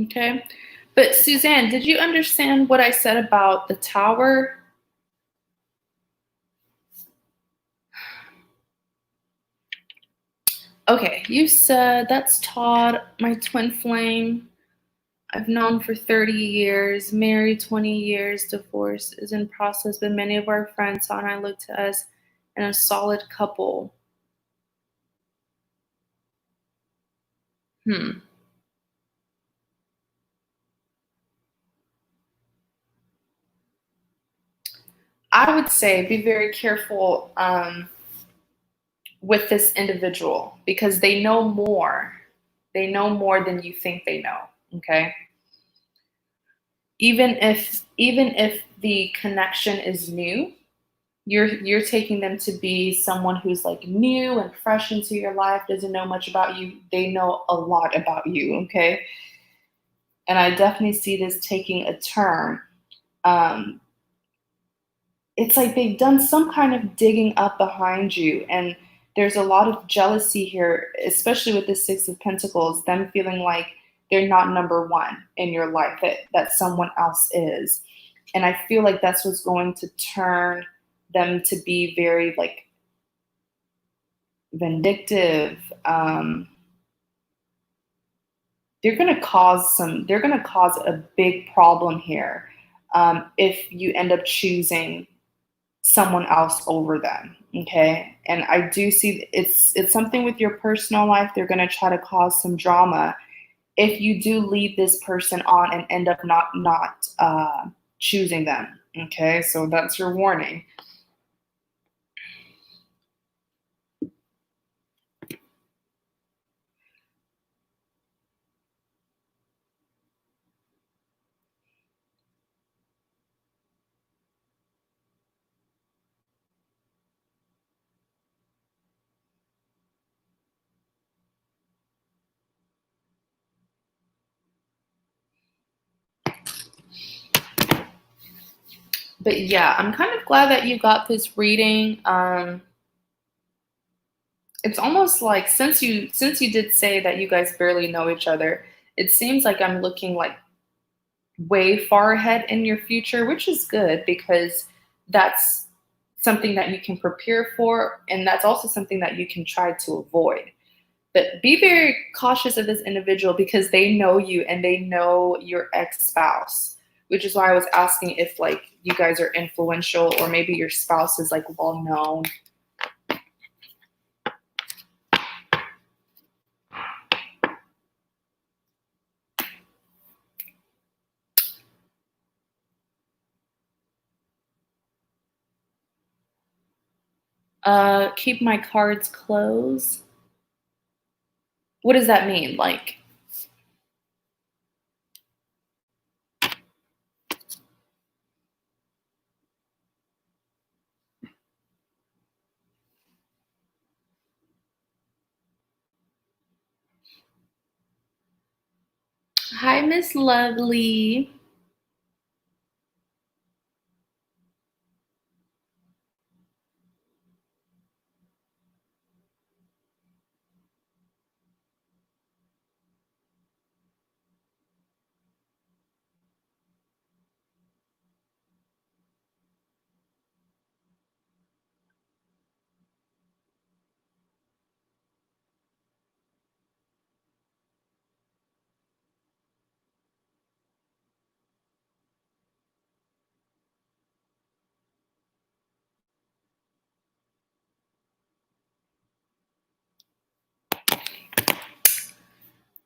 Okay. But Suzanne, did you understand what I said about the Tower? Okay, you said that's Todd, my twin flame. I've known for 30 years, married 20 years, divorce is in process, but many of our friends saw and I looked to us and a solid couple. Hmm. I would say be very careful with this individual because they know more. They know more than you think they know. Okay. Even if the connection is new, you're taking them to be someone who's like new and fresh into your life, doesn't know much about you. They know a lot about you. Okay. And I definitely see this taking a turn. Um, it's like they've done some kind of digging up behind you, and there's a lot of jealousy here, especially with the Six of Pentacles, them feeling like they're not number one in your life, that someone else is. And I feel like that's what's going to turn them to be very like vindictive. They're going to cause a big problem here, if you end up choosing someone else over them. Okay. And I do see it's something with your personal life. They're going to try to cause some drama if you do lead this person on and end up not choosing them. Okay. So that's your warning. But yeah, I'm kind of glad that you got this reading. It's almost like since you did say that you guys barely know each other, it seems like I'm looking like way far ahead in your future, which is good because that's something that you can prepare for, and that's also something that you can try to avoid. But be very cautious of this individual because they know you and they know your ex-spouse, which is why I was asking if like you guys are influential or maybe your spouse is like well known. Keep my cards closed. What does that mean? Like, hi, Miss Lovely.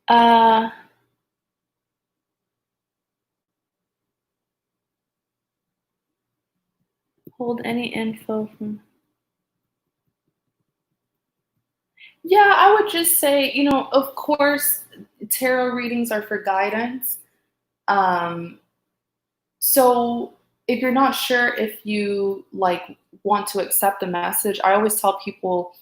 Uh, hold any info from. Yeah, I would just say, of course, tarot readings are for guidance. Um, so if you're not sure if you like want to accept the message, I always tell people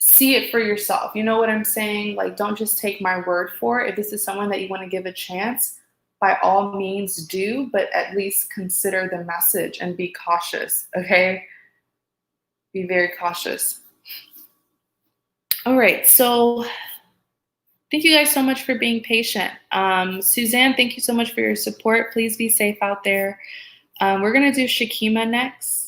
see it for yourself. You know what I'm saying? Like, don't just take my word for it. If this is someone that you want to give a chance, by all means do, but at least consider the message and be cautious, okay? Be very cautious. All right, so thank you guys so much for being patient. Suzanne, thank you so much for your support. Please be safe out there. We're going to do Shakima next.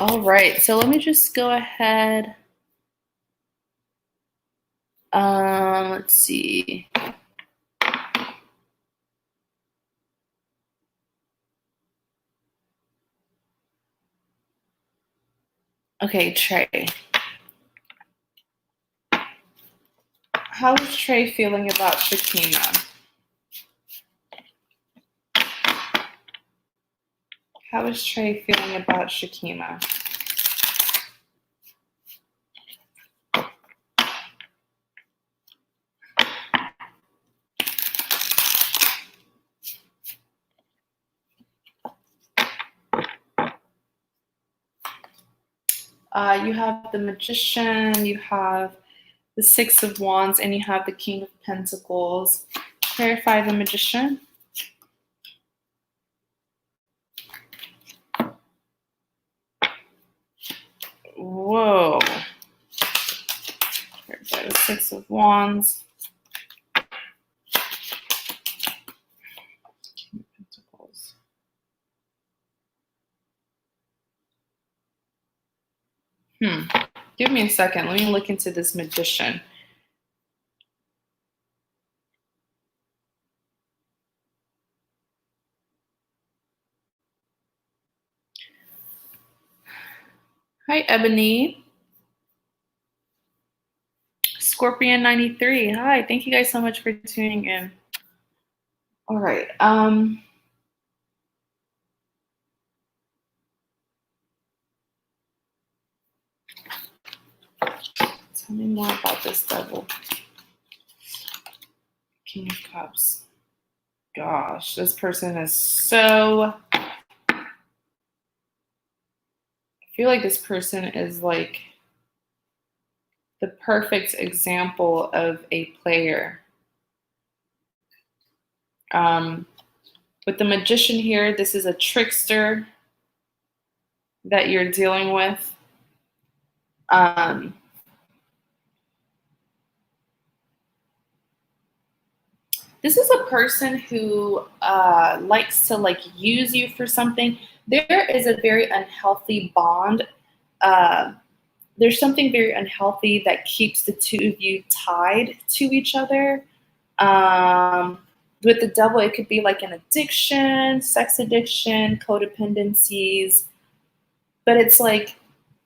All right, so let me just go ahead. Let's see. Okay, Trey. How is Trey feeling about Shakima? How is Trey feeling about Shakima? You have the Magician, you have the Six of Wands, and you have the King of Pentacles. Clarify the Magician. Whoa. Clarify the Six of Wands. King of Pentacles. Give me a second. Let me look into this Magician. Hi, Ebony. Scorpion 93. Hi, thank you guys so much for tuning in. All right. Tell me more about this devil. King of Cups. Gosh, this person is so... I feel like this person is like the perfect example of a player. With the Magician here, this is a trickster that you're dealing with. This is a person who likes to like use you for something. There is a very unhealthy bond. There's something very unhealthy that keeps the two of you tied to each other. With the devil, it could be like an addiction, sex addiction, codependencies. But it's like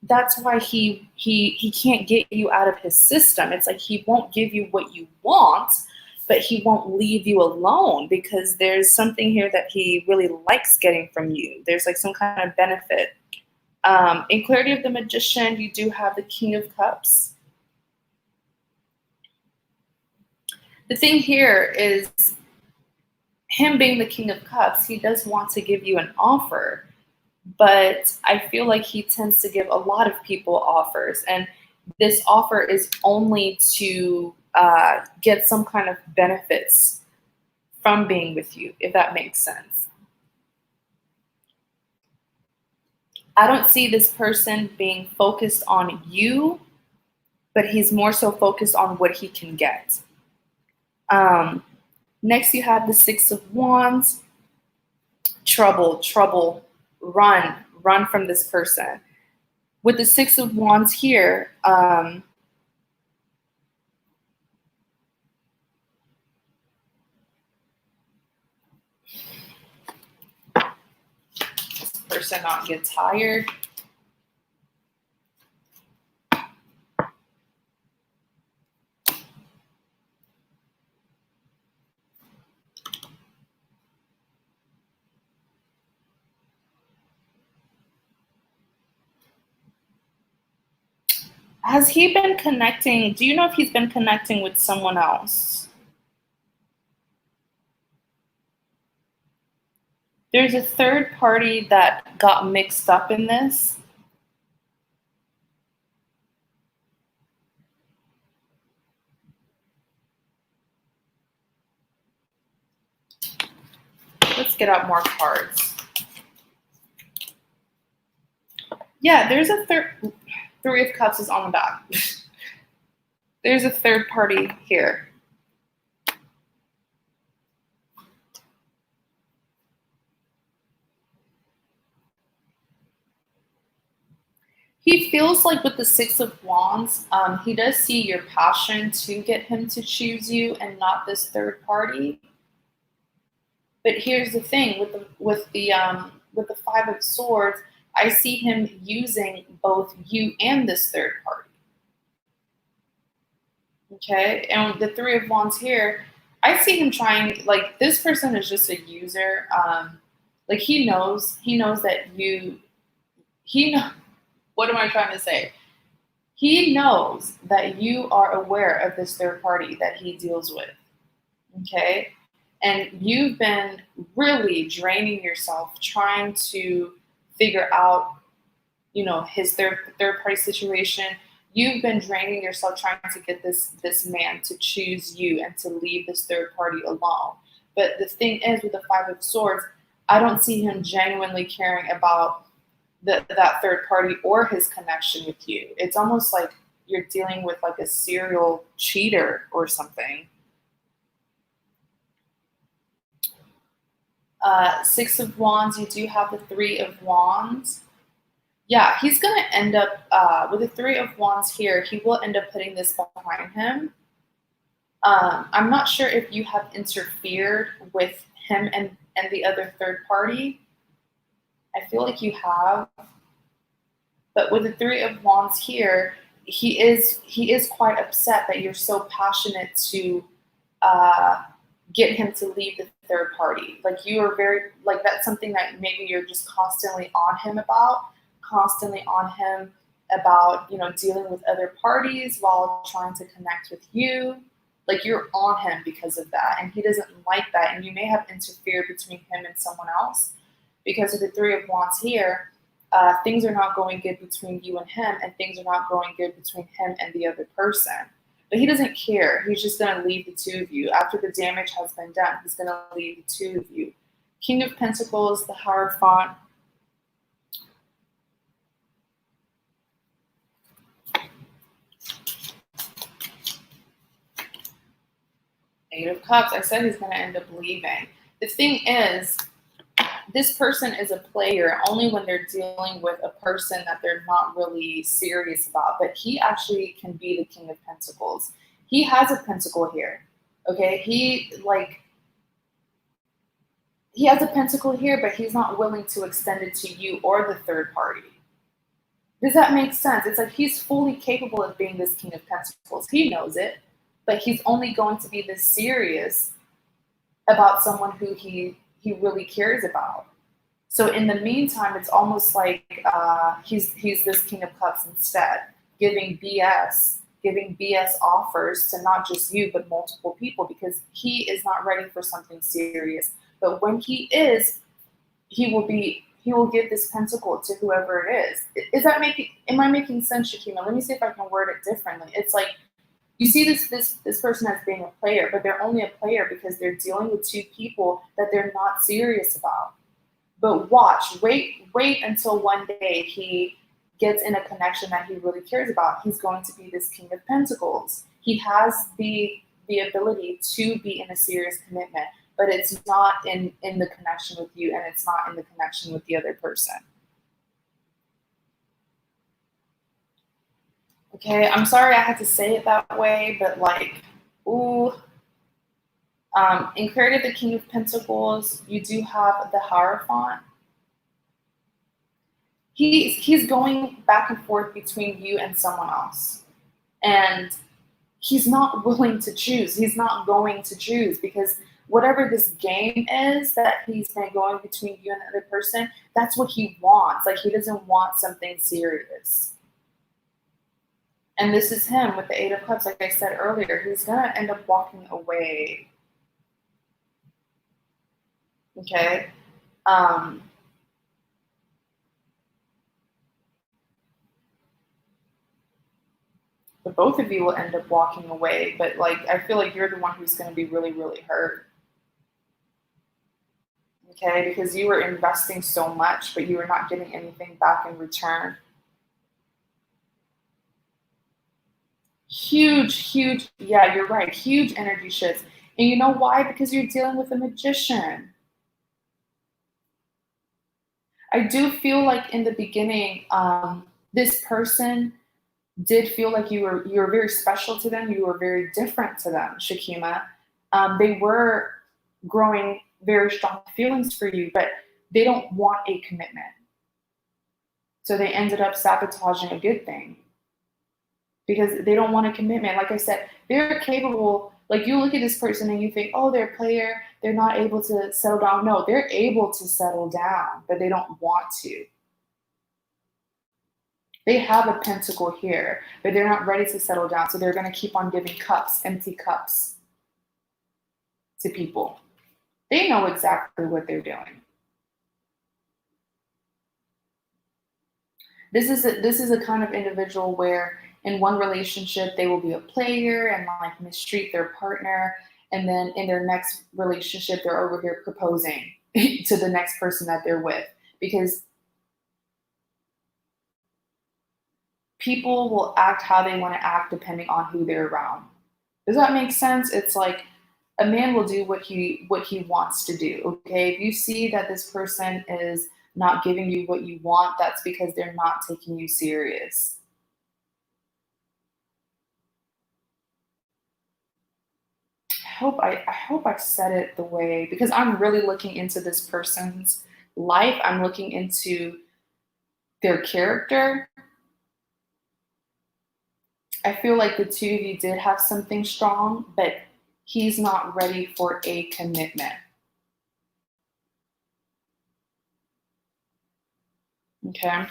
that's why he can't get you out of his system. It's like he won't give you what you want, but he won't leave you alone because there's something here that he really likes getting from you. There's like some kind of benefit. In Clarity of the Magician, you do have the King of Cups. The thing here is him being the King of Cups, he does want to give you an offer, but I feel like he tends to give a lot of people offers, and this offer is only to get some kind of benefits from being with you, if that makes sense. I don't see this person being focused on you, but he's more so focused on what he can get. Next, you have the Six of Wands. Trouble, run from this person. With the Six of Wands here, this person not get tired. Has he been connecting? Do you know if he's been connecting with someone else? There's a third party that got mixed up in this. Let's get out more cards. Yeah, there's a Three of Cups is on the back. There's a third party here. He feels like with the Six of Wands, he does see your passion to get him to choose you and not this third party. But here's the thing with the Five of Swords, I see him using both you and this third party. Okay, and the Three of Wands here, I see him trying. Like this person is just a user. Like he knows that you. He know. What am I trying to say? He knows that you are aware of this third party that he deals with. Okay, and you've been really draining yourself trying to figure out, his third party situation. You've been draining yourself trying to get this man to choose you and to leave this third party alone. But the thing is, with the Five of Swords, I don't see him genuinely caring about that third party or his connection with you. It's almost like you're dealing with like a serial cheater or something. Six of Wands, you do have the Three of Wands. Yeah, he's going to end up, with the Three of Wands here, he will end up putting this behind him. I'm not sure if you have interfered with him and the other third party. I feel like you have. But with the Three of Wands here, he is quite upset that you're so passionate to get him to leave the third party. Like you are very, like that's something that maybe you're just constantly on him about, dealing with other parties while trying to connect with you. Like you're on him because of that, and he doesn't like that, and you may have interfered between him and someone else. Because of the Three of Wands here, things are not going good between you and him, and things are not going good between him and the other person. But he doesn't care. He's just going to leave the two of you. After the damage has been done, he's going to leave the two of you. King of Pentacles, the Hierophant. Eight of Cups. I said he's going to end up leaving. The thing is, this person is a player only when they're dealing with a person that they're not really serious about. But he actually can be the King of Pentacles. He has a pentacle here. Okay, he has a pentacle here, but he's not willing to extend it to you or the third party. Does that make sense? It's like he's fully capable of being this King of Pentacles. He knows it, but he's only going to be this serious about someone who he really cares about. So in the meantime, it's almost like he's this King of Cups instead, giving BS offers to not just you, but multiple people, because he is not ready for something serious. But when he is, he will give this pentacle to whoever it is. Am I making sense, Shakima? Let me see if I can word it differently. It's like, you see this person as being a player, but they're only a player because they're dealing with two people that they're not serious about. But wait until one day he gets in a connection that he really cares about. He's going to be this King of Pentacles. He has the ability to be in a serious commitment, but it's not in the connection with you, and it's not in the connection with the other person. Okay, I'm sorry I had to say it that way, but like, ooh. In Clarity of the King of Pentacles, you do have the Hierophant. He's going back and forth between you and someone else. And he's not willing to choose. He's not going to choose, because whatever this game is that he's been going between you and the other person, that's what he wants. Like, he doesn't want something serious. And this is him with the Eight of Cups. Like I said earlier, he's going to end up walking away. Okay? But both of you will end up walking away. But, like, I feel like you're the one who's going to be really, really hurt. Okay? Because you were investing so much, but you were not getting anything back in return. Huge, yeah, you're right. Huge energy shifts. And you know why? Because you're dealing with a magician. I do feel like in the beginning, this person did feel like you were very special to them. You were very different to them, Shakima. They were growing very strong feelings for you, but they don't want a commitment. So they ended up sabotaging a good thing because they don't want a commitment. Like I said, they're capable. Like you look at this person and you think, oh, they're a player. They're not able to settle down. No, they're able to settle down, but they don't want to. They have a pentacle here, but they're not ready to settle down. So they're going to keep on giving cups, empty cups to people. They know exactly what they're doing. This is a kind of individual where in one relationship they will be a player and like mistreat their partner, and then in their next relationship they're over here proposing to the next person that they're with, because people will act how they want to act depending on who they're around. Does that make sense? It's like a man will do what he wants to do. Okay, if you see that this person is not giving you what you want, that's because they're not taking you serious. I hope I said it the way, because I'm really looking into this person's life. I'm looking into their character. I feel like the two of you did have something strong, but he's not ready for a commitment. Okay.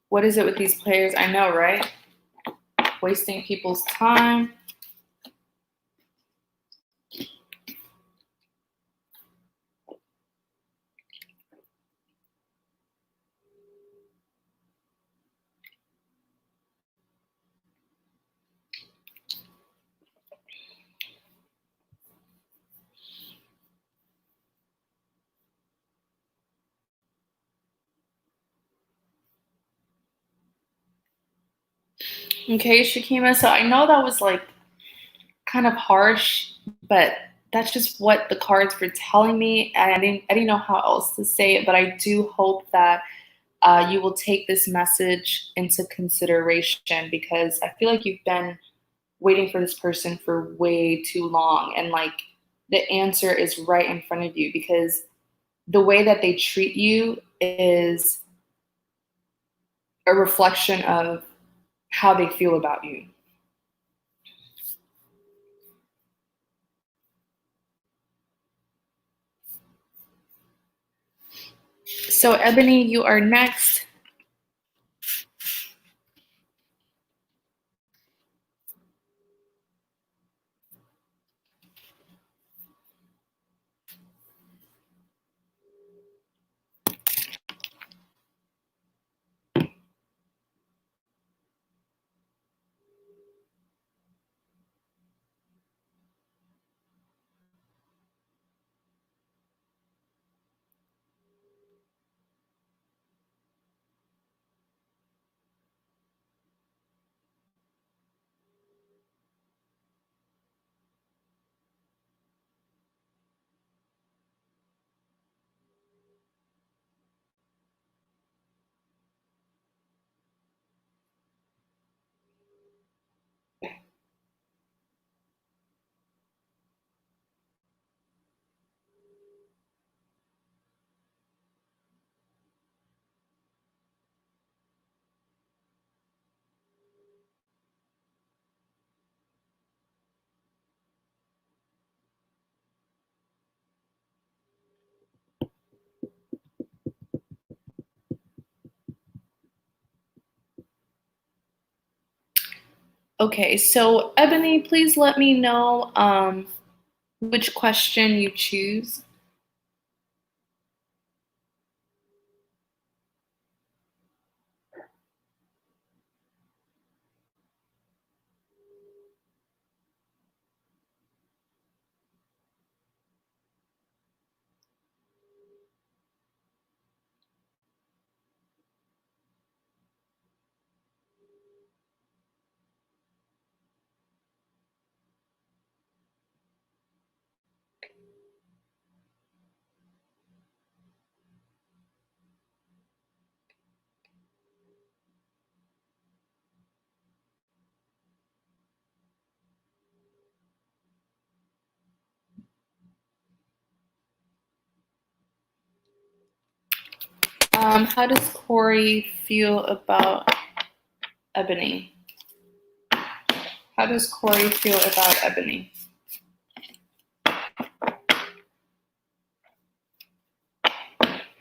What is it with these players? I know, right? Wasting people's time. Okay, Shakima. So I know that was like kind of harsh, but that's just what the cards were telling me, and I didn't know how else to say it. But I do hope that you will take this message into consideration, because I feel like you've been waiting for this person for way too long, and like the answer is right in front of you, because the way that they treat you is a reflection of how they feel about you. So, Ebony, you are next. Okay, so Ebony, please let me know which question you choose. How does Corey feel about Ebony? How does Corey feel about Ebony?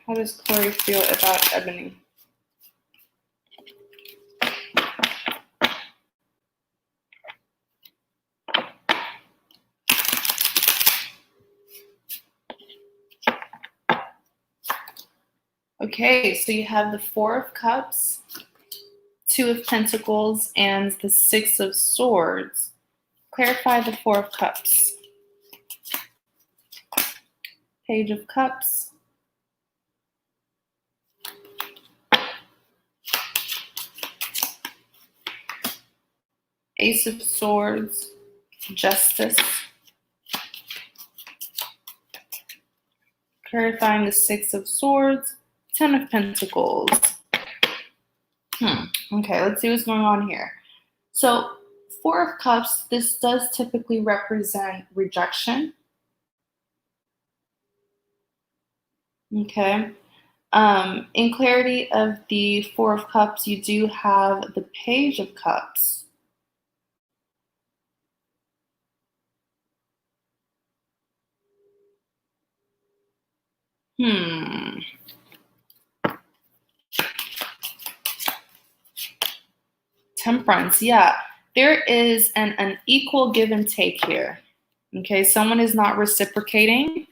How does Corey feel about Ebony? Okay, so you have the Four of Cups, Two of Pentacles, and the Six of Swords. Clarify the Four of Cups. Page of Cups. Ace of Swords. Justice. Clarifying the Six of Swords. Ten of Pentacles. Okay, let's see what's going on here. So, Four of Cups, this does typically represent rejection. Okay. In clarity of the Four of Cups, you do have the Page of Cups. Temperance, yeah. There is an unequal give and take here. Okay, someone is not reciprocating.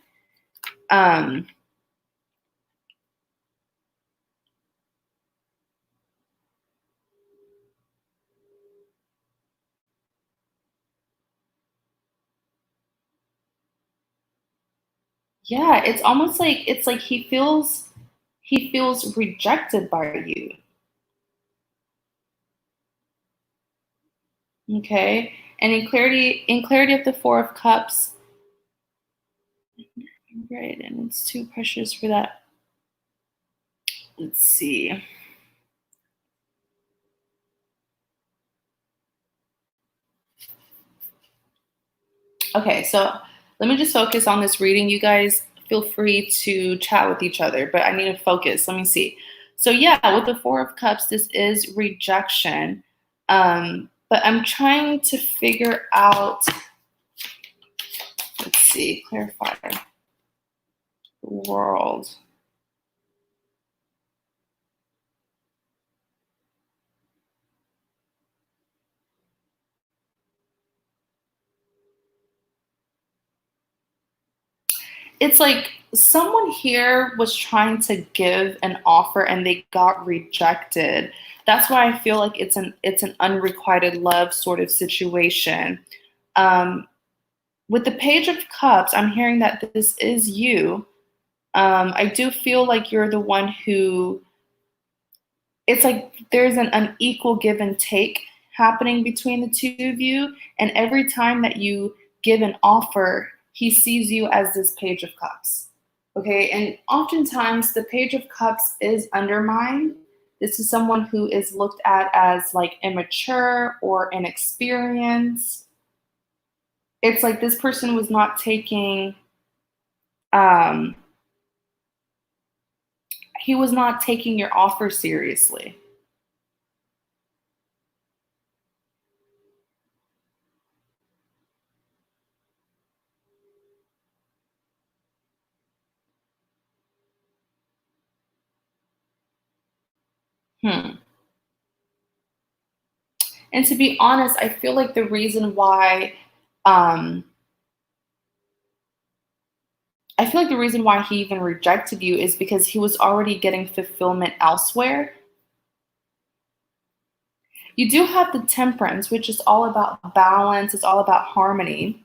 Yeah, it's almost like he feels rejected by you. Okay, and in clarity of the Four of Cups, right, and it's too precious for that. Let's see. Okay, so let me just focus on this reading. You guys feel free to chat with each other, but I need to focus. Let me see. So yeah, with the Four of Cups, this is rejection. But I'm trying to figure out, let's see, clarify the world. It's like someone here was trying to give an offer and they got rejected. That's why I feel like it's an unrequited love sort of situation. With the Page of Cups, I'm hearing that this is you. I do feel like you're the one who, it's like there's an unequal give and take happening between the two of you. And every time that you give an offer, he sees you as this Page of Cups. Okay, and oftentimes the Page of Cups is undermined. This is someone who is looked at as like immature or inexperienced. It's like this person was not taking, he was not taking your offer seriously. And to be honest, I feel like the reason why he even rejected you is because he was already getting fulfillment elsewhere. You do have the Temperance, which is all about balance, it's all about harmony.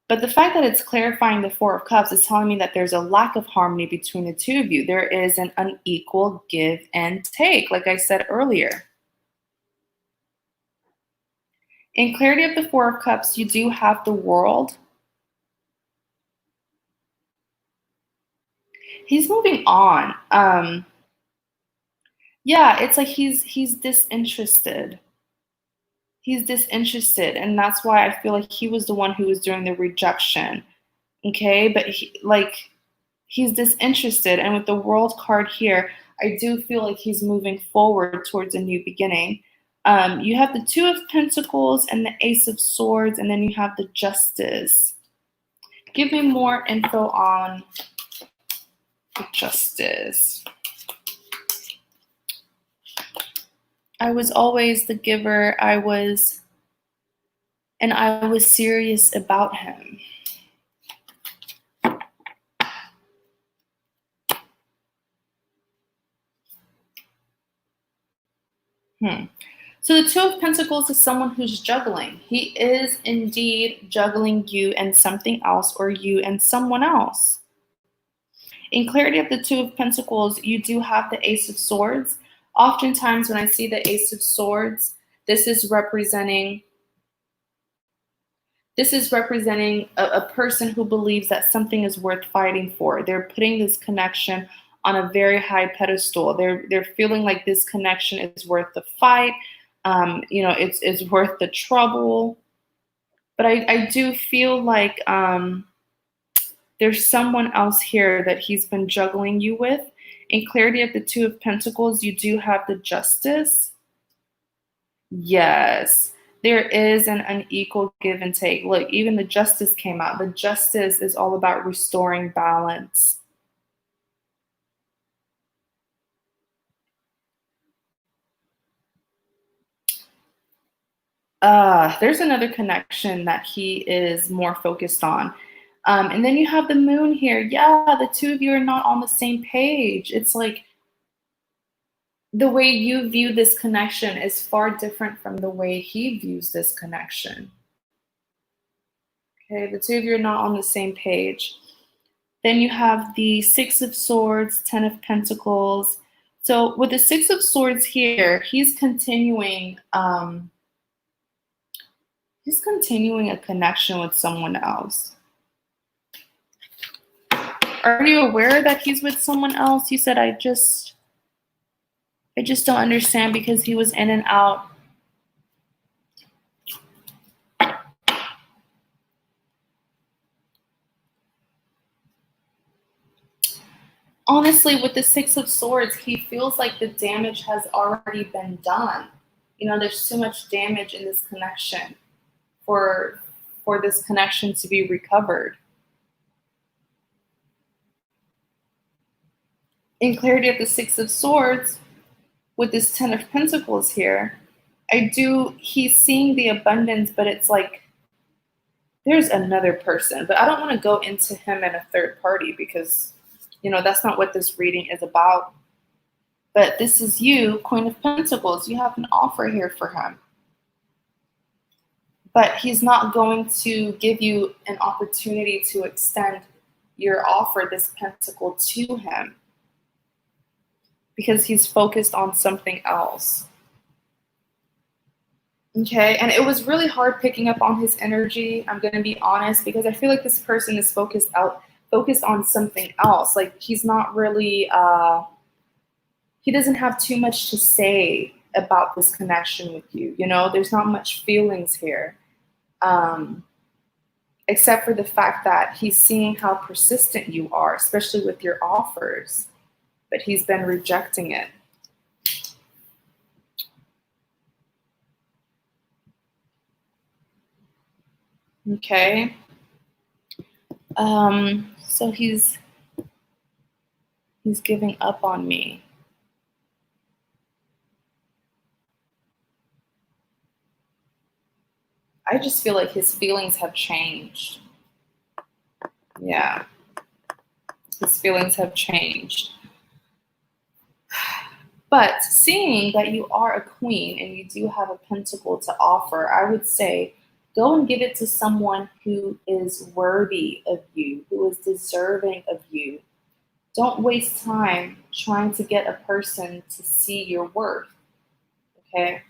But the fact that it's clarifying the Four of Cups is telling me that there's a lack of harmony between the two of you. There is an unequal give and take, like I said earlier. In clarity of the Four of Cups, you do have the World. He's moving on. Yeah, it's like he's disinterested. He's disinterested, and that's why I feel like he was the one who was doing the rejection. Okay, but he's disinterested, and with the World card here, I do feel like he's moving forward towards a new beginning. You have the Two of Pentacles and the Ace of Swords, and then you have the Justice. Give me more info on the Justice. I was always the giver. I was serious about him. So the Two of Pentacles is someone who's juggling. He is indeed juggling you and something else, or you and someone else. In clarity of the Two of Pentacles, you do have the Ace of Swords. Oftentimes when I see the Ace of Swords, this is representing a person who believes that something is worth fighting for. They're putting this connection on a very high pedestal. They're feeling like this connection is worth the fight. It's worth the trouble. But I do feel like there's someone else here that he's been juggling you with. In clarity of the Two of Pentacles, you do have the Justice. Yes, there is an unequal give and take. Look, even the Justice came out. The Justice is all about restoring balance. There's another connection that he is more focused on. And then you have the Moon here. Yeah, the two of you are not on the same page. It's like the way you view this connection is far different from the way he views this connection. Okay, the two of you are not on the same page. Then you have the Six of Swords, Ten of Pentacles. So with the Six of Swords here, he's continuing a connection with someone else. Are you aware that he's with someone else? You said, I just don't understand, because he was in and out. Honestly, with the Six of Swords, he feels like the damage has already been done. You know, there's too much damage in this connection for this connection to be recovered. In clarity of the Six of Swords, with this Ten of Pentacles here, he's seeing the abundance, but it's like there's another person. But I don't want to go into him and a third party, because, you know, that's not what this reading is about. But this is you, Queen of Pentacles. You have an offer here for him. But he's not going to give you an opportunity to extend your offer, this pentacle, to him, because he's focused on something else. Okay, and it was really hard picking up on his energy, I'm going to be honest, because I feel like this person is focused on something else. Like, he's not really, he doesn't have too much to say about this connection with you. You know, there's not much feelings here, except for the fact that he's seeing how persistent you are, especially with your offers, but he's been rejecting it. Okay. So he's giving up on me. I just feel like his feelings have changed. Yeah. His feelings have changed. But seeing that you are a queen and you do have a pentacle to offer, I would say go and give it to someone who is worthy of you, who is deserving of you. Don't waste time trying to get a person to see your worth, okay?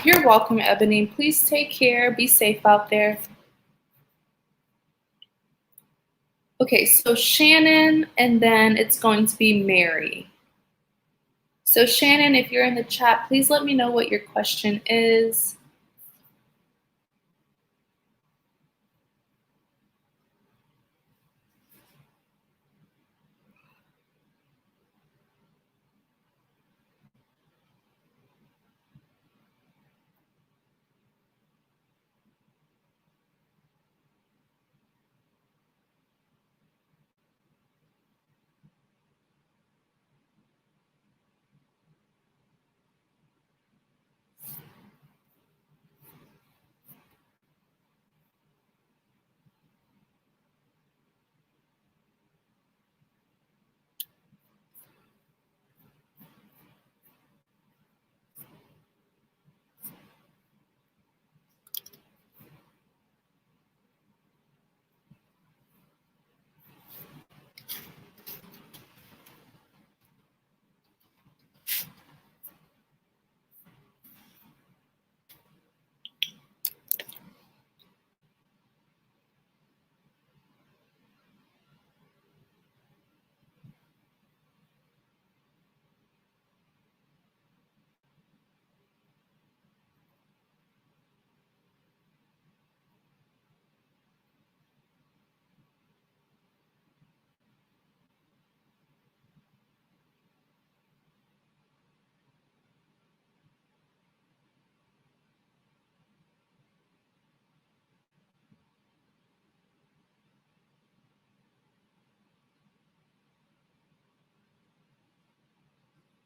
You're welcome, Ebony. Please take care. Be safe out there. Okay, so Shannon, and then it's going to be Mary. So Shannon, if you're in the chat, please let me know what your question is.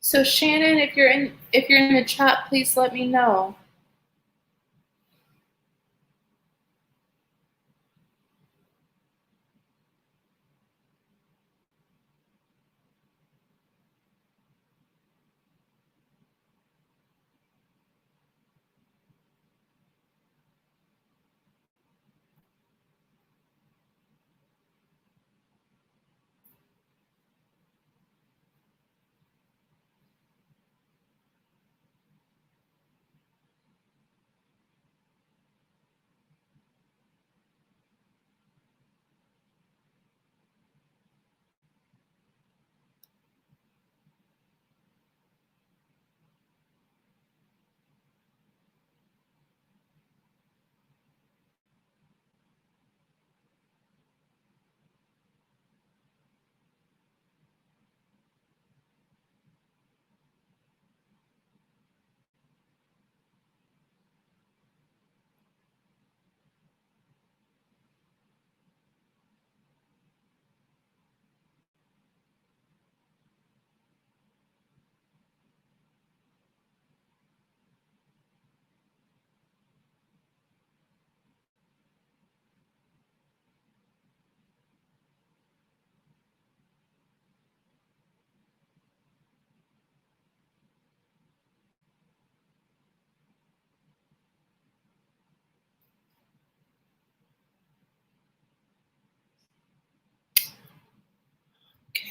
So Shannon, if you're in the chat, please let me know.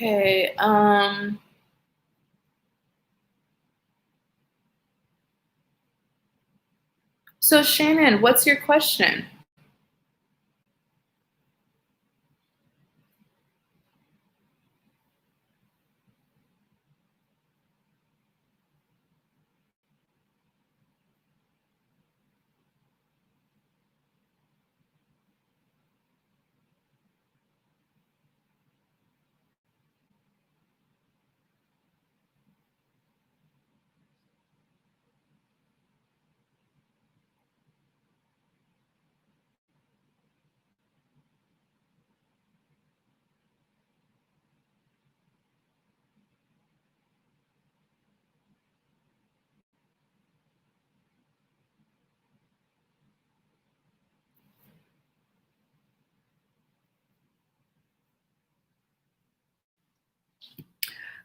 Okay. So Shannon, what's your question?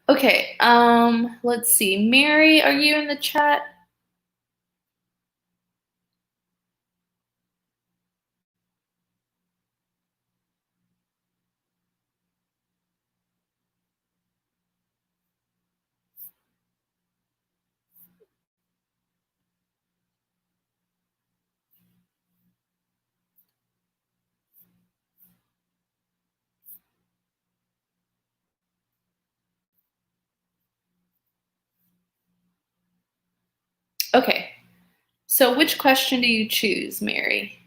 Okay, let's see. Mary, are you in the chat? Okay. So which question do you choose, Mary?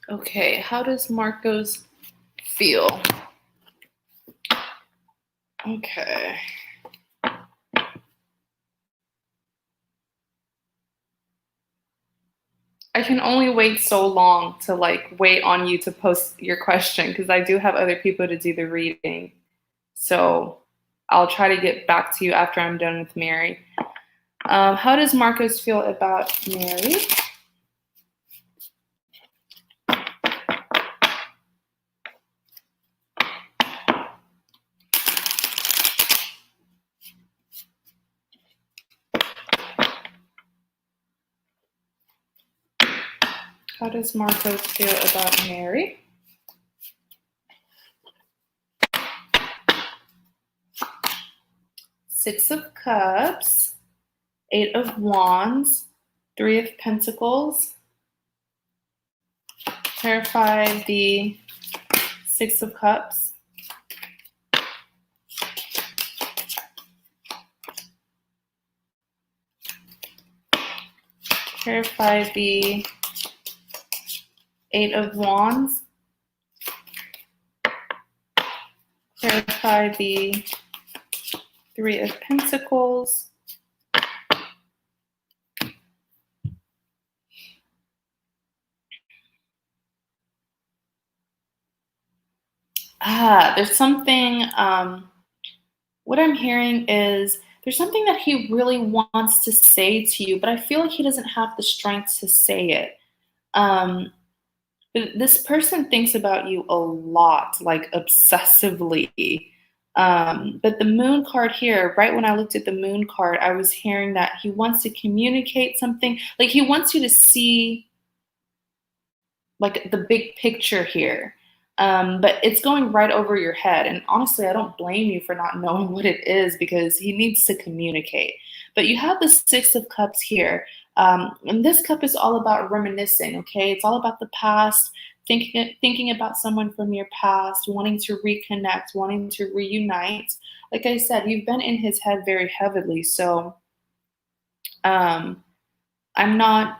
Okay, how does Marcos feel? Okay. I can only wait so long to like wait on you to post your question because I do have other people to do the reading. So I'll try to get back to you after I'm done with Mary. How does Marcos feel about Mary? How does Marcos feel about Mary? Six of Cups, Eight of Wands, Three of Pentacles. Clarify the Six of Cups. Clarify the Eight of Wands. Clarify the Three of Pentacles. There's something, what I'm hearing is there's something that he really wants to say to you, but I feel like he doesn't have the strength to say it. This person thinks about you a lot, like obsessively. But the moon card here, right when I looked at the moon card, I was hearing that he wants to communicate something. Like he wants you to see like the big picture here. But it's going right over your head. And honestly, I don't blame you for not knowing what it is because he needs to communicate. But you have the Six of Cups here. And this cup is all about reminiscing, okay? It's all about the past, thinking about someone from your past, wanting to reconnect, wanting to reunite. Like I said, you've been in his head very heavily. So um, I'm not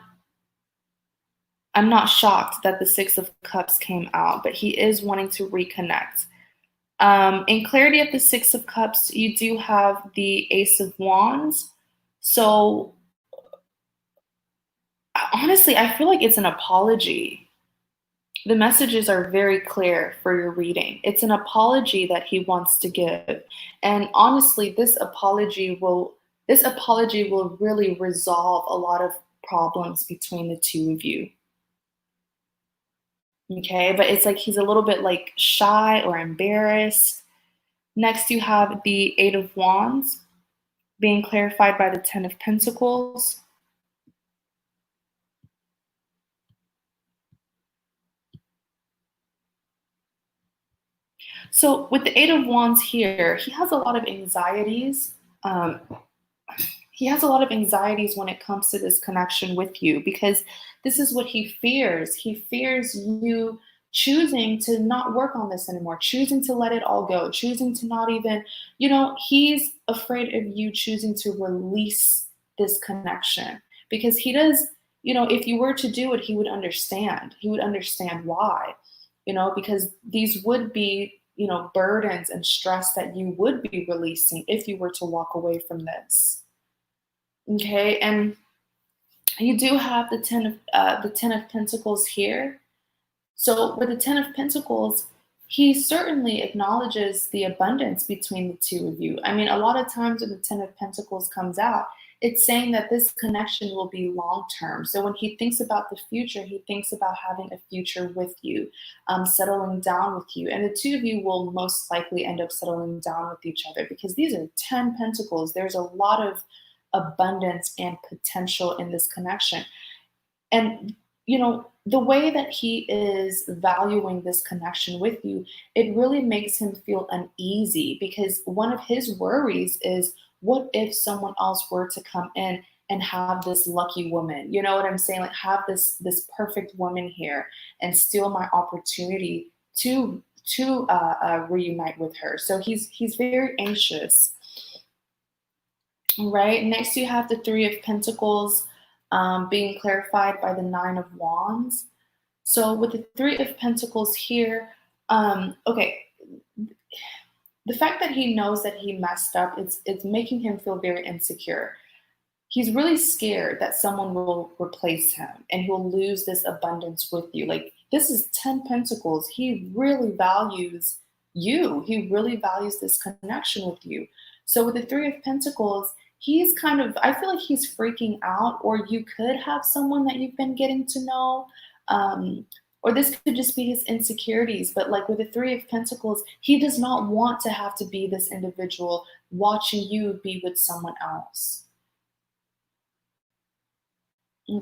shocked that the Six of Cups came out, but he is wanting to reconnect. In clarity of the Six of Cups, you do have the Ace of Wands. So honestly, I feel like it's an apology. The messages are very clear for your reading. It's an apology that he wants to give. And honestly, this apology will really resolve a lot of problems between the two of you. Okay, but it's like he's a little bit like shy or embarrassed. Next, you have the Eight of Wands being clarified by the Ten of Pentacles. So with the Eight of Wands here, he has a lot of anxieties. He has a lot of anxieties when it comes to this connection with you because this is what he fears. He fears you choosing to not work on this anymore, choosing to let it all go, choosing to not even, he's afraid of you choosing to release this connection because he does, if you were to do it, he would understand. He would understand why, because these would be, burdens and stress that you would be releasing if you were to walk away from this. Okay, and you do have the Ten of Pentacles here. So with the Ten of Pentacles, he certainly acknowledges the abundance between the two of you. I mean, a lot of times when the Ten of Pentacles comes out, it's saying that this connection will be long term. So when he thinks about the future, he thinks about having a future with you, settling down with you. And the two of you will most likely end up settling down with each other because these are 10 pentacles. There's a lot of abundance and potential in this connection. And, the way that he is valuing this connection with you, it really makes him feel uneasy because one of his worries is, what if someone else were to come in and have this lucky woman? You know what I'm saying? Like, have this perfect woman here and steal my opportunity to reunite with her. So he's very anxious. Right. Next, you have the Three of Pentacles being clarified by the Nine of Wands. So with the Three of Pentacles here, okay, the fact that he knows that he messed up, it's making him feel very insecure. He's really scared that someone will replace him and he'll lose this abundance with you. Like, this is 10 Pentacles. He really values you. He really values this connection with you. So with the Three of Pentacles, he's kind of, I feel like he's freaking out, or you could have someone that you've been getting to know. Or this could just be his insecurities. But like with the Three of Pentacles, he does not want to have to be this individual watching you be with someone else.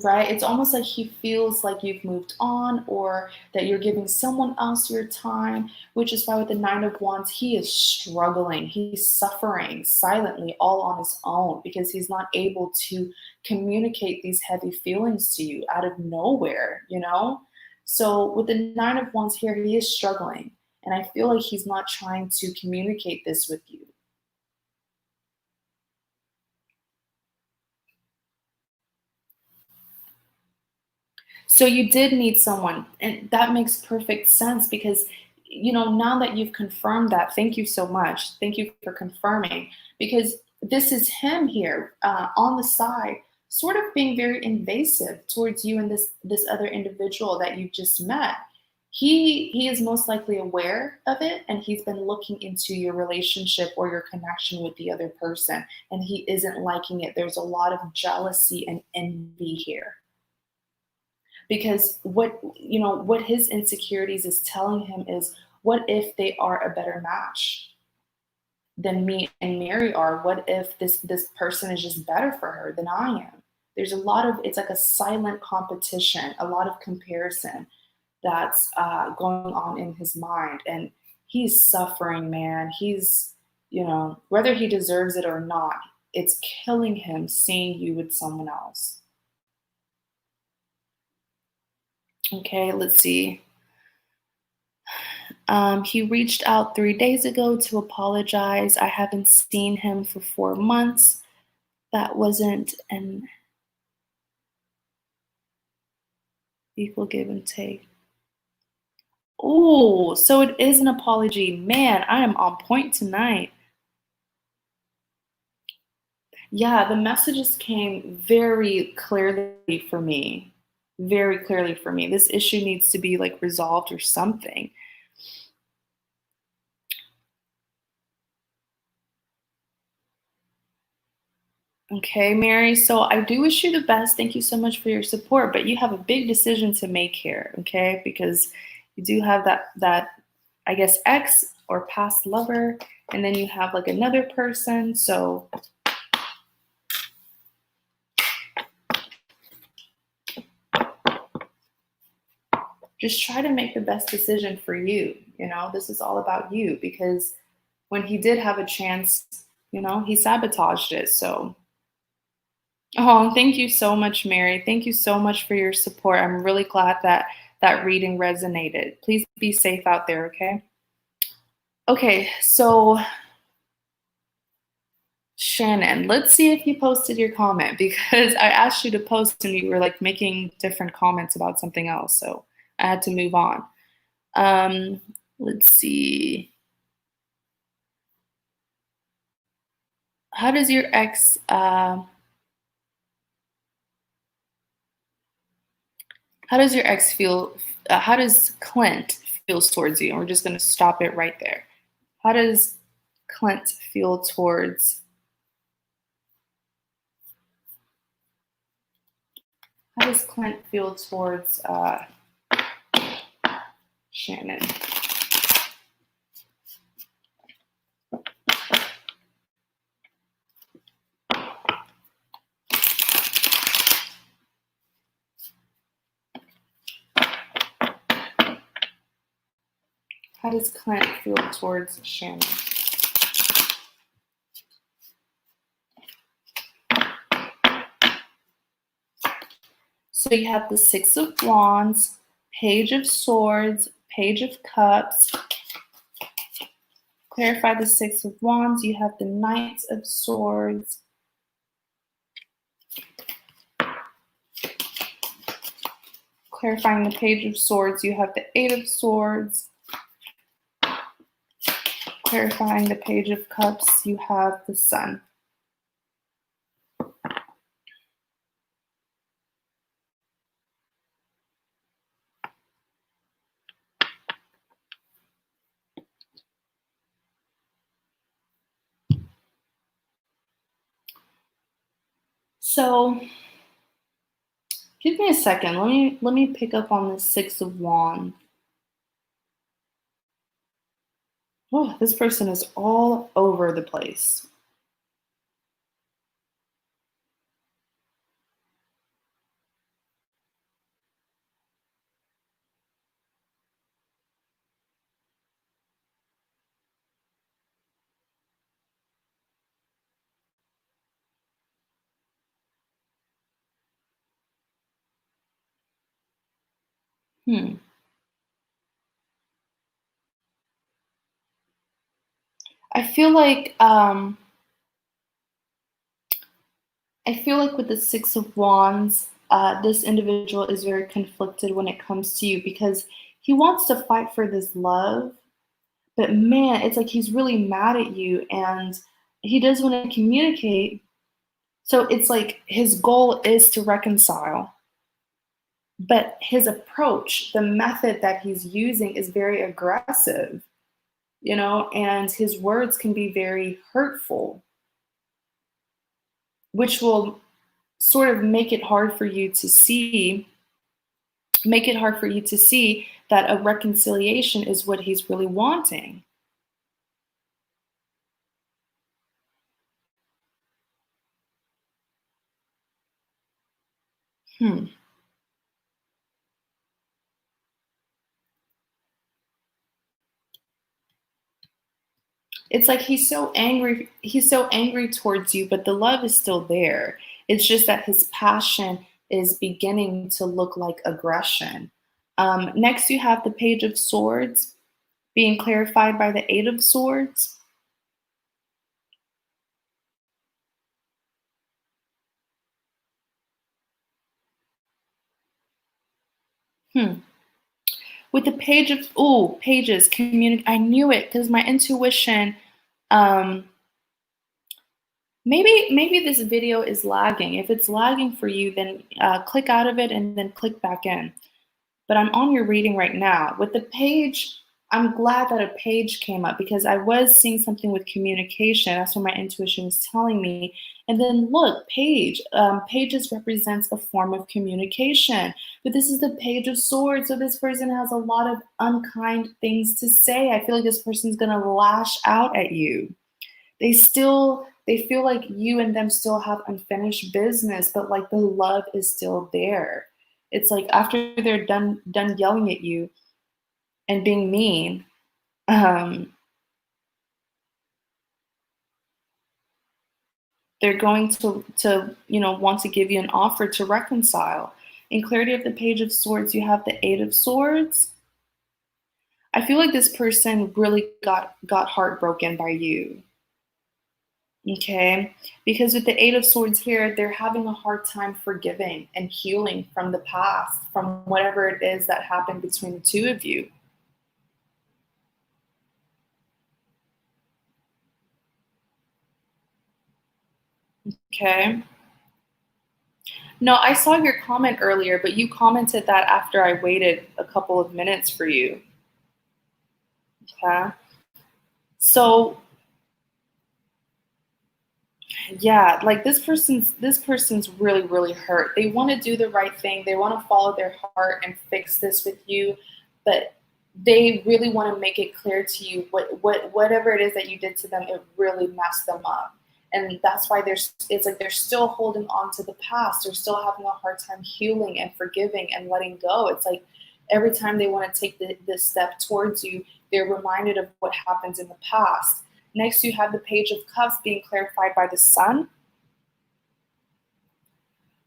Right? It's almost like he feels like you've moved on or that you're giving someone else your time, which is why with the Nine of Wands, he is struggling. He's suffering silently all on his own because he's not able to communicate these heavy feelings to you out of nowhere, So with the Nine of Wands here, he is struggling. And I feel like he's not trying to communicate this with you. So you did meet someone, and that makes perfect sense because, now that you've confirmed that, thank you so much. Thank you for confirming, because this is him here on the side, sort of being very invasive towards you and this other individual that you just met. He is most likely aware of it, and he's been looking into your relationship or your connection with the other person, and he isn't liking it. There's a lot of jealousy and envy here. Because what his insecurities is telling him is, what if they are a better match than me and Mary are? What if this person is just better for her than I am? There's a lot of, it's like a silent competition, a lot of comparison that's going on in his mind, and he's suffering, man. He's, whether he deserves it or not, it's killing him seeing you with someone else. Okay, let's see. He reached out 3 days ago to apologize. I haven't seen him for 4 months. That wasn't an equal give and take. Oh, so it is an apology. Man, I am on point tonight. Yeah, the messages came very clearly for me. Very clearly for me. This issue needs to be like resolved or something. Okay, Mary. So I do wish you the best. Thank you so much for your support, but you have a big decision to make here, okay? Because you do have that I guess ex or past lover, and then you have like another person. So just try to make the best decision for you. This is all about you, because when he did have a chance, he sabotaged it. So, oh, thank you so much, Mary. Thank you so much for your support. I'm really glad that that reading resonated. Please be safe out there, okay? Okay, so Shannon, let's see if you posted your comment, because I asked you to post and you were like making different comments about something else. So I had to move on. Let's see. How does your ex, how does your ex feel? How does Clint feels towards you? And we're just going to stop it right there. How does Clint feel towards How does Clint feel towards Shannon? How does Clint feel towards Shannon? So you have the Six of Wands, Page of Swords, Page of Cups. Clarify the Six of Wands. You have the Knight of Swords. Clarifying the Page of Swords, you have the Eight of Swords. Clarifying the Page of Cups, you have the Sun. So give me a second. Let me pick up on the Six of Wands. Oh, this person is all over the place. I feel like with the Six of Wands, this individual is very conflicted when it comes to you because he wants to fight for this love, but man, it's like he's really mad at you and he does want to communicate. So it's like his goal is to reconcile, but his approach, the method that he's using is very aggressive, you know, and his words can be very hurtful, which will sort of make it hard for you to see that a reconciliation is what he's really wanting. It's like he's so angry towards you, but the love is still there. It's just that his passion is beginning to look like aggression. Next, you have the Page of Swords being clarified by the Eight of Swords. With the Page of, pages, I knew it because my intuition, maybe this video is lagging. If it's lagging for you, then click out of it and then click back in. But I'm on your reading right now. With the page, I'm glad that a page came up because I was seeing something with communication. That's what my intuition was telling me. And then look, page. Pages represents a form of communication. But this is the Page of Swords. So this person has a lot of unkind things to say. I feel like this person's going to lash out at you. They feel like you and them still have unfinished business, but like the love is still there. It's like after they're done yelling at you and being mean, they're going to want to give you an offer to reconcile. In clarity of the Page of Swords, you have the Eight of Swords. I feel like this person really got heartbroken by you. Okay, because with the Eight of Swords here, they're having a hard time forgiving and healing from the past, from whatever it is that happened between the two of you. Okay. No, I saw your comment earlier, but you commented that after I waited a couple of minutes for you. Okay. So Yeah, like this person's really, really hurt. They want to do the right thing. They want to follow their heart and fix this with you, but they really want to make it clear to you whatever it is that you did to them, it really messed them up. And that's why it's like they're still holding on to the past. They're still having a hard time healing and forgiving and letting go. It's like every time they want to take this step towards you, they're reminded of what happened in the past. Next, you have the Page of Cups being clarified by the Sun.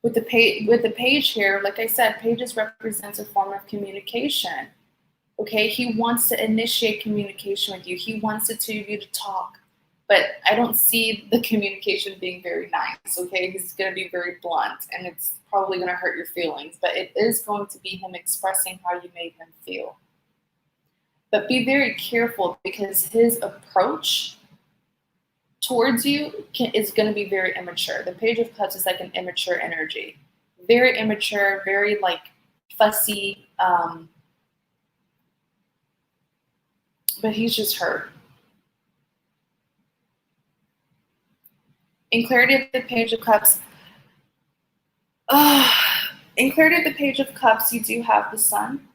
With the page here, like I said, pages represents a form of communication. Okay, he wants to initiate communication with you. He wants the two of you to talk. But I don't see the communication being very nice, okay? He's going to be very blunt, and it's probably going to hurt your feelings. But it is going to be him expressing how you made him feel. But be very careful, because his approach towards you is going to be very immature. The Page of Cups is like an immature energy. Very immature, very like fussy, but he's just hurt. In clarity of the Page of Cups, in clarity of the Page of Cups, you do have the Sun.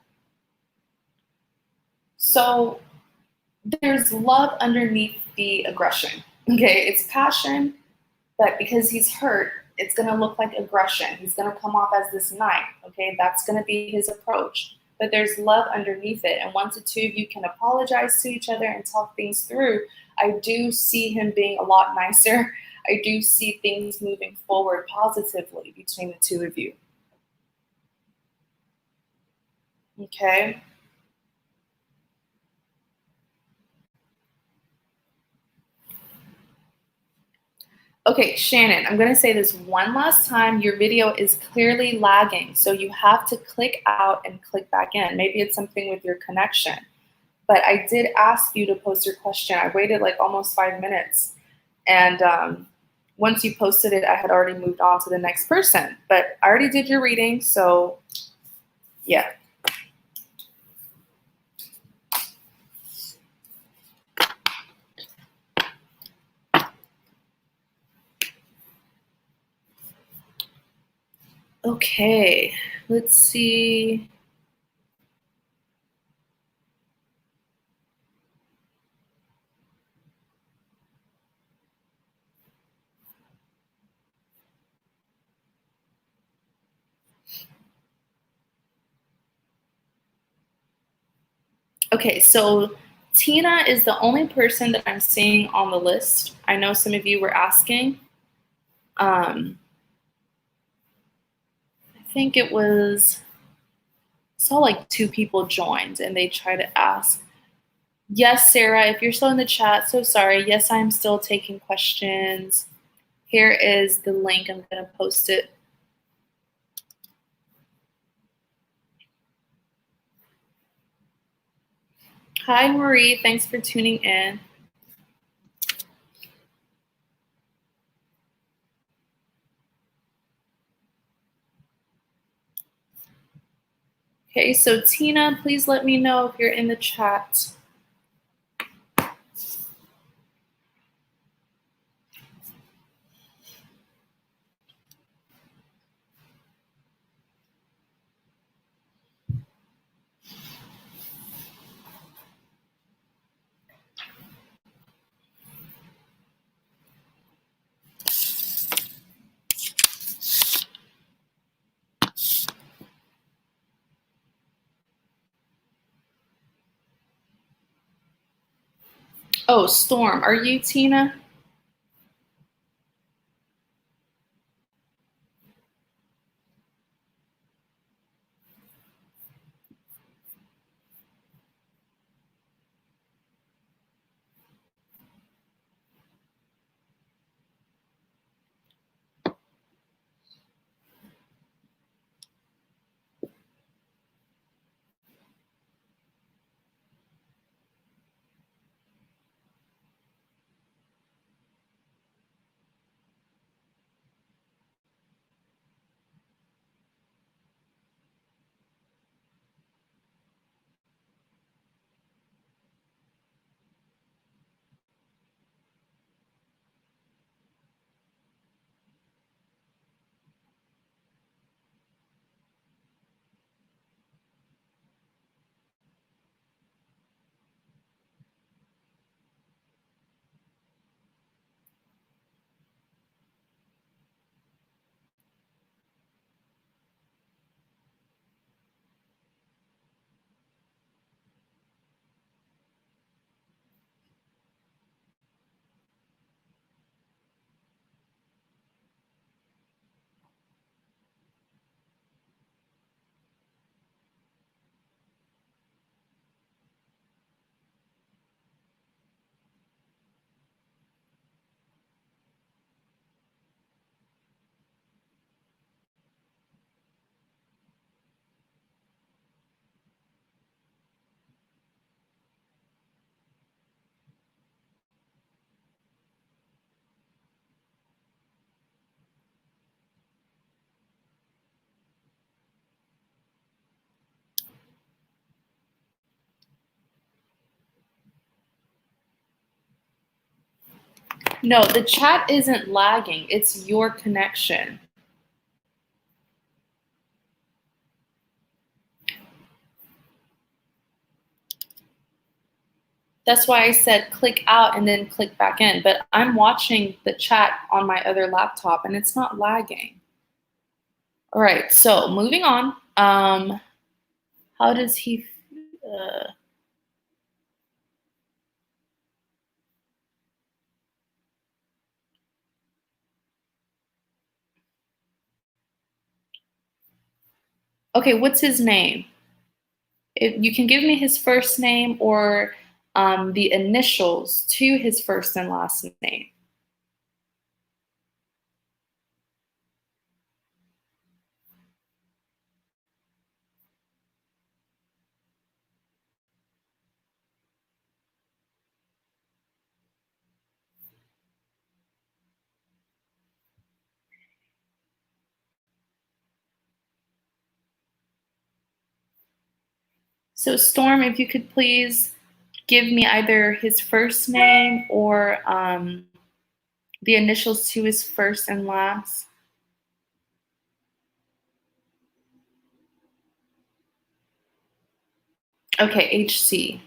So there's love underneath the aggression. Okay, it's passion, but because he's hurt, it's going to look like aggression. He's going to come off as this knight. Okay, that's going to be his approach. But there's love underneath it. And once the two of you can apologize to each other and talk things through, I do see him being a lot nicer. I do see things moving forward positively between the two of you. Okay. Okay, Shannon, I'm going to say this one last time. Your video is clearly lagging, so you have to click out and click back in. Maybe it's something with your connection. But I did ask you to post your question. I waited like almost 5 minutes. And once you posted it, I had already moved on to the next person. But I already did your reading, so yeah. Okay, let's see. Okay, so Tina is the only person that I'm seeing on the list. I know some of you were asking. I think it was, saw like 2 people joined and they tried to ask. Yes, Sarah, if you're still in the chat, so sorry. Yes, I'm still taking questions. Here is the link. I'm going to post it. Hi, Marie. Thanks for tuning in. Okay, so Tina, please let me know if you're in the chat. Oh, Storm, are you Tina? No, the chat isn't lagging. It's your connection. That's why I said click out and then click back in. But I'm watching the chat on my other laptop and it's not lagging. All right, so moving on. How does he? Okay, what's his name? If you can give me his first name or the initials to his first and last name. So Storm, if you could please give me either his first name or the initials to his first and last. Okay, HC.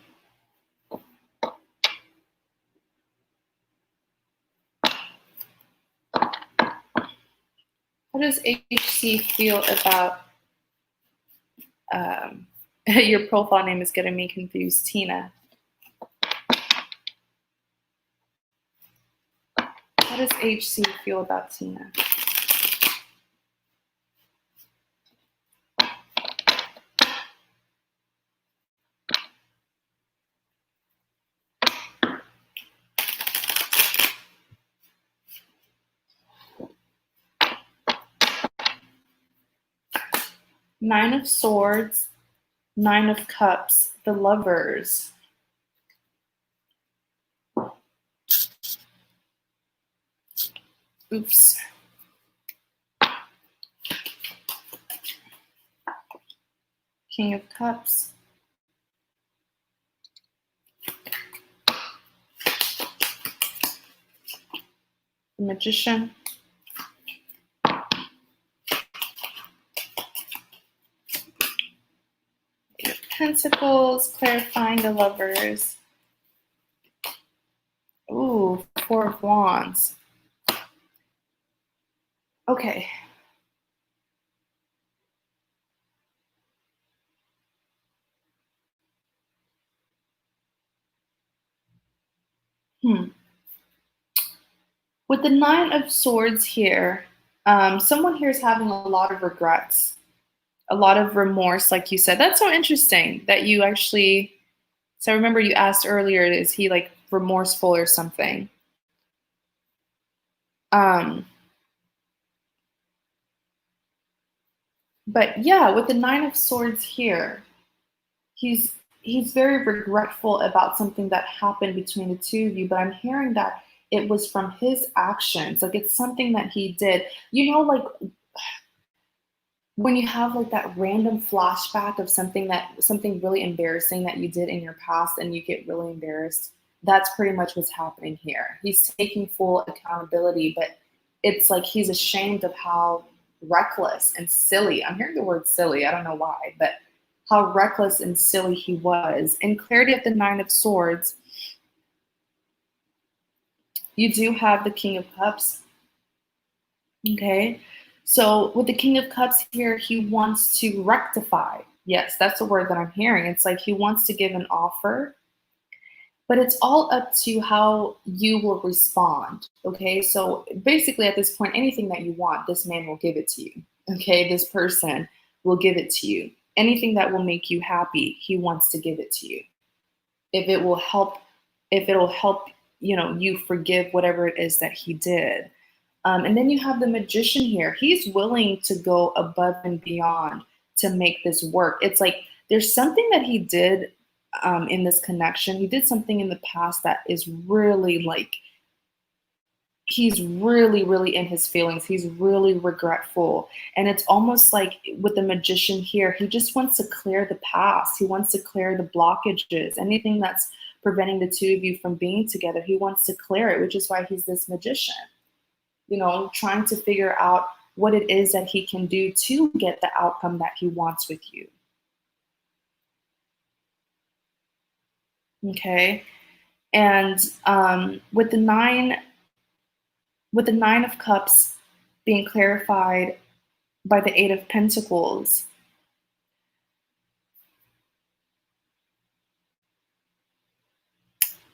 How does HC feel about your profile name is getting me confused, Tina? How does HC feel about Tina? Nine of Swords, Nine of Cups, the Lovers. Oops. King of Cups. The Magician. Eight of Pentacles, clarifying the Lovers. Ooh, Four of Wands. Okay. With the Nine of Swords here, someone here is having a lot of regrets, a lot of remorse, like you said. That's so interesting that you actually, so I remember you asked earlier, is he like remorseful or something? But yeah, with the Nine of Swords here, he's very regretful about something that happened between the two of you, but I'm hearing that it was from his actions. Like it's something that he did. You know, like when you have like that random flashback of something really embarrassing that you did in your past and you get really embarrassed, that's pretty much what's happening here. He's taking full accountability, but it's like he's ashamed of how reckless and silly, I'm hearing the word silly, I don't know why, but how reckless and silly he was. In clarity of the Nine of Swords, you do have the King of Cups. Okay. So with the King of Cups here, he wants to rectify. Yes, that's the word that I'm hearing. It's like he wants to give an offer, but it's all up to how you will respond. Okay. So basically, at this point, anything that you want, this man will give it to you. Okay. This person will give it to you. Anything that will make you happy, he wants to give it to you. If it'll help, you forgive whatever it is that he did. And then you have the Magician here. He's willing to go above and beyond to make this work. It's like there's something that he did in this connection. He did something in the past that is really like, he's really, really in his feelings. He's really regretful. And it's almost like with the Magician here, he just wants to clear the past. He wants to clear the blockages, anything that's preventing the two of you from being together. He wants to clear it, which is why he's this magician, trying to figure out what it is that he can do to get the outcome that he wants with you. Okay. And with the nine of cups being clarified by the Eight of Pentacles,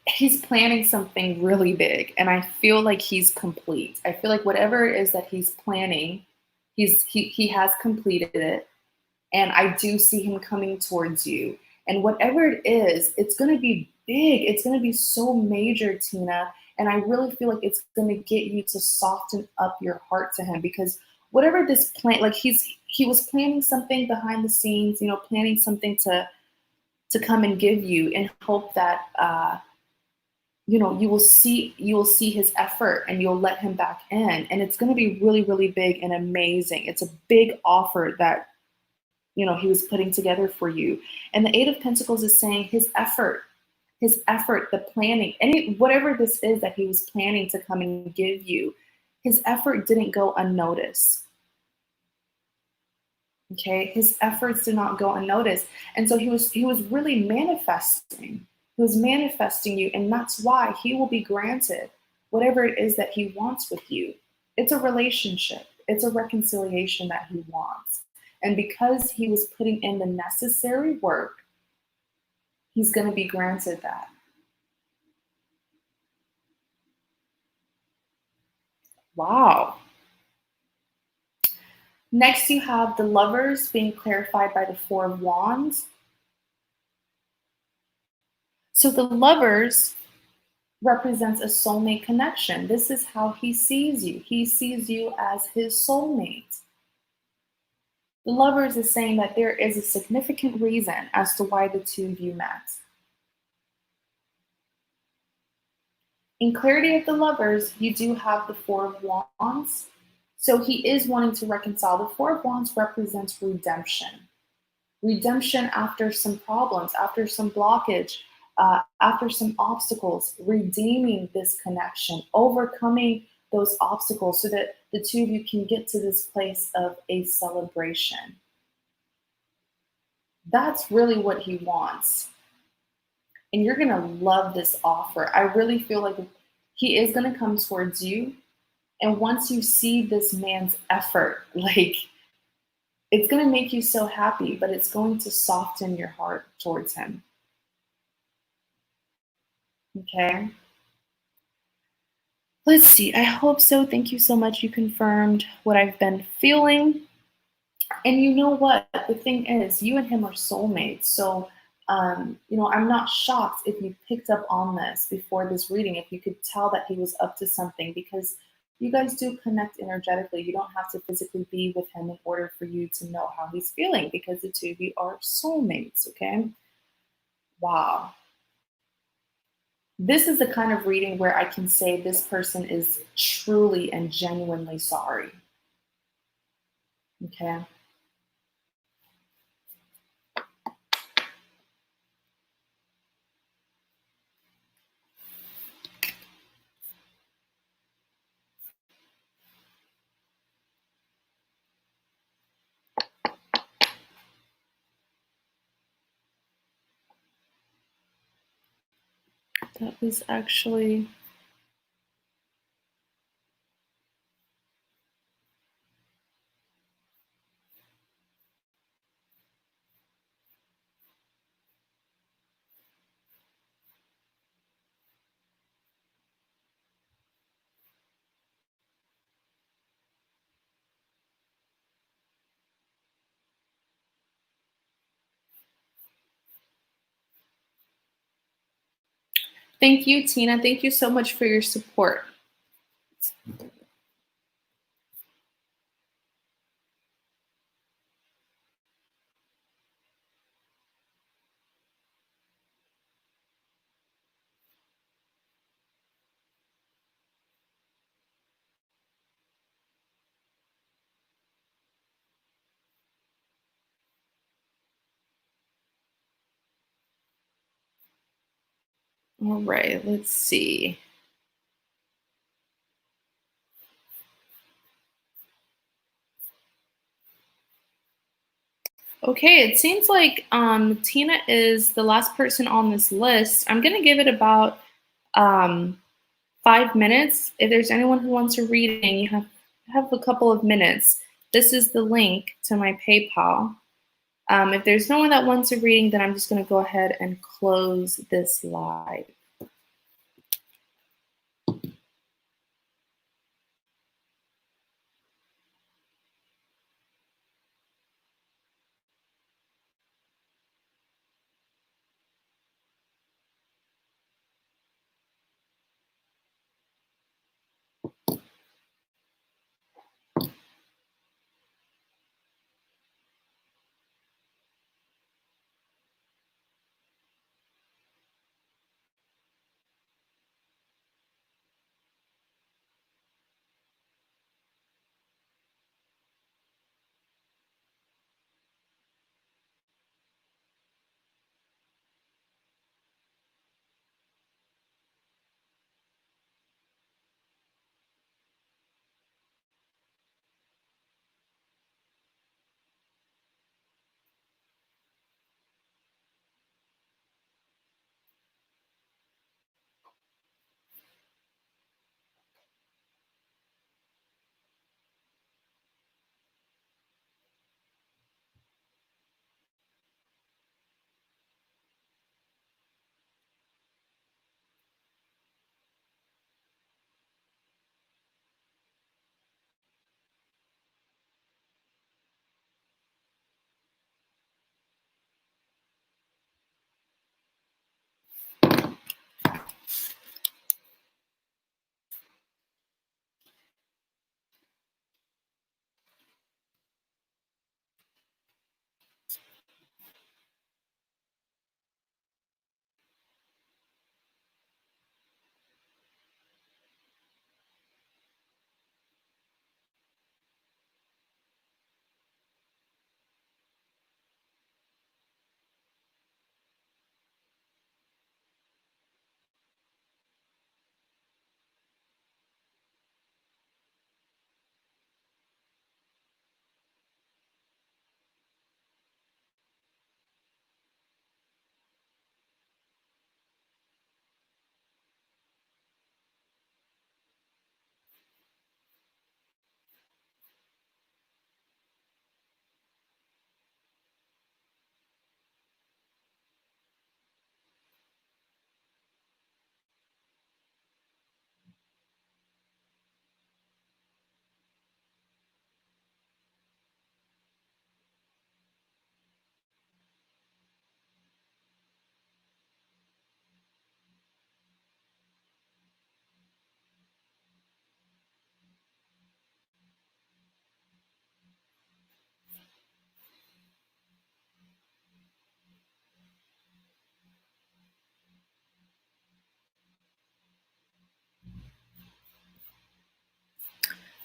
he's planning something really big, and I feel like he's complete. I feel like whatever it is that he's planning, he has completed it, and I do see him coming towards you. And whatever it is, it's going to be big. It's going to be so major, Tina. And I really feel like it's going to get you to soften up your heart to him, because whatever this plan, like he was planning something behind the scenes, planning something to come and give you, in hope that you will see his effort, and you'll let him back in, and it's going to be really, really big and amazing. It's a big offer that he was putting together for you. And the Eight of Pentacles is saying his effort, the planning, whatever this is that he was planning to come and give you, his effort didn't go unnoticed. Okay, his efforts did not go unnoticed, and so he was really manifesting. He was manifesting you, and that's why he will be granted whatever it is that he wants with you. It's a relationship. It's a reconciliation that he wants. And because he was putting in the necessary work, he's going to be granted that. Wow. Next, you have the Lovers being clarified by the Four of Wands. So the Lovers represents a soulmate connection. This is how he sees you. He sees you as his soulmate. The Lovers is saying that there is a significant reason as to why the two of you met. In clarity of the Lovers, you do have the Four of Wands. So he is wanting to reconcile. The Four of Wands represents redemption. Redemption after some problems, after some blockage, after some obstacles, redeeming this connection, overcoming those obstacles so that the two of you can get to this place of a celebration. That's really what he wants. And you're going to love this offer. I really feel like he is going to come towards you. And once you see this man's effort, like, it's going to make you so happy, but it's going to soften your heart towards him. Okay. Let's see. I hope so. Thank you so much. You confirmed what I've been feeling. And you know what? The thing is, you and him are soulmates. So, I'm not shocked if you picked up on this before this reading, if you could tell that he was up to something, because you guys do connect energetically. You don't have to physically be with him in order for you to know how he's feeling, because the two of you are soulmates, okay? Wow. This is the kind of reading where I can say this person is truly and genuinely sorry. Okay. That was actually... Thank you, Tina. Thank you so much for your support. All right, let's see. Okay, it seems like Tina is the last person on this list. I'm gonna give it about um, 5 minutes. If there's anyone who wants a reading, you have a couple of minutes. This is the link to my PayPal. If there's no one that wants a reading, then I'm just gonna go ahead and close this live.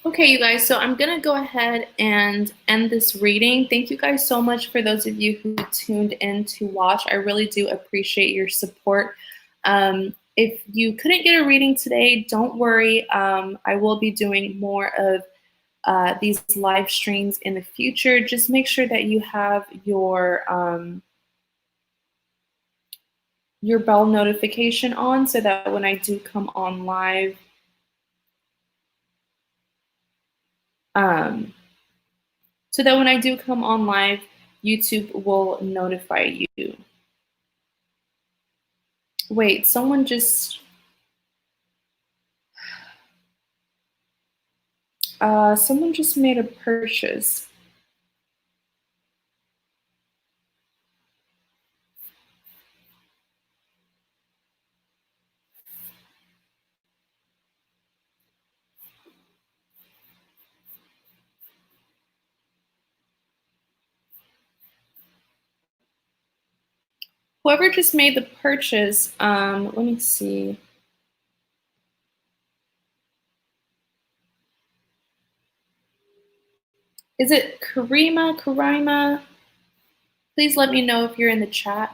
Okay, you guys, so I'm gonna go ahead and end this reading. Thank you guys so much for those of you who tuned in to watch. I really do appreciate your support. If you couldn't get a reading today, don't worry. I will be doing more of these live streams in the future. Just make sure that you have your bell notification on so that when I do come on live, um, YouTube will notify you. Wait, someone just made a purchase. Whoever just made the purchase, let me see. Is it Karima? Please let me know if you're in the chat.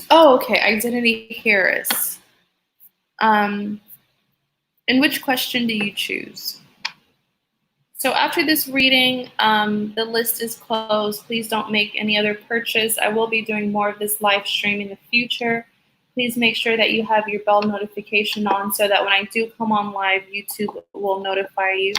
Oh, okay. Identity Harris. And which question do you choose? So after this reading, the list is closed. Please don't make any other purchase. I will be doing more of this live stream in the future. Please make sure that you have your bell notification on so that when I do come on live, YouTube will notify you.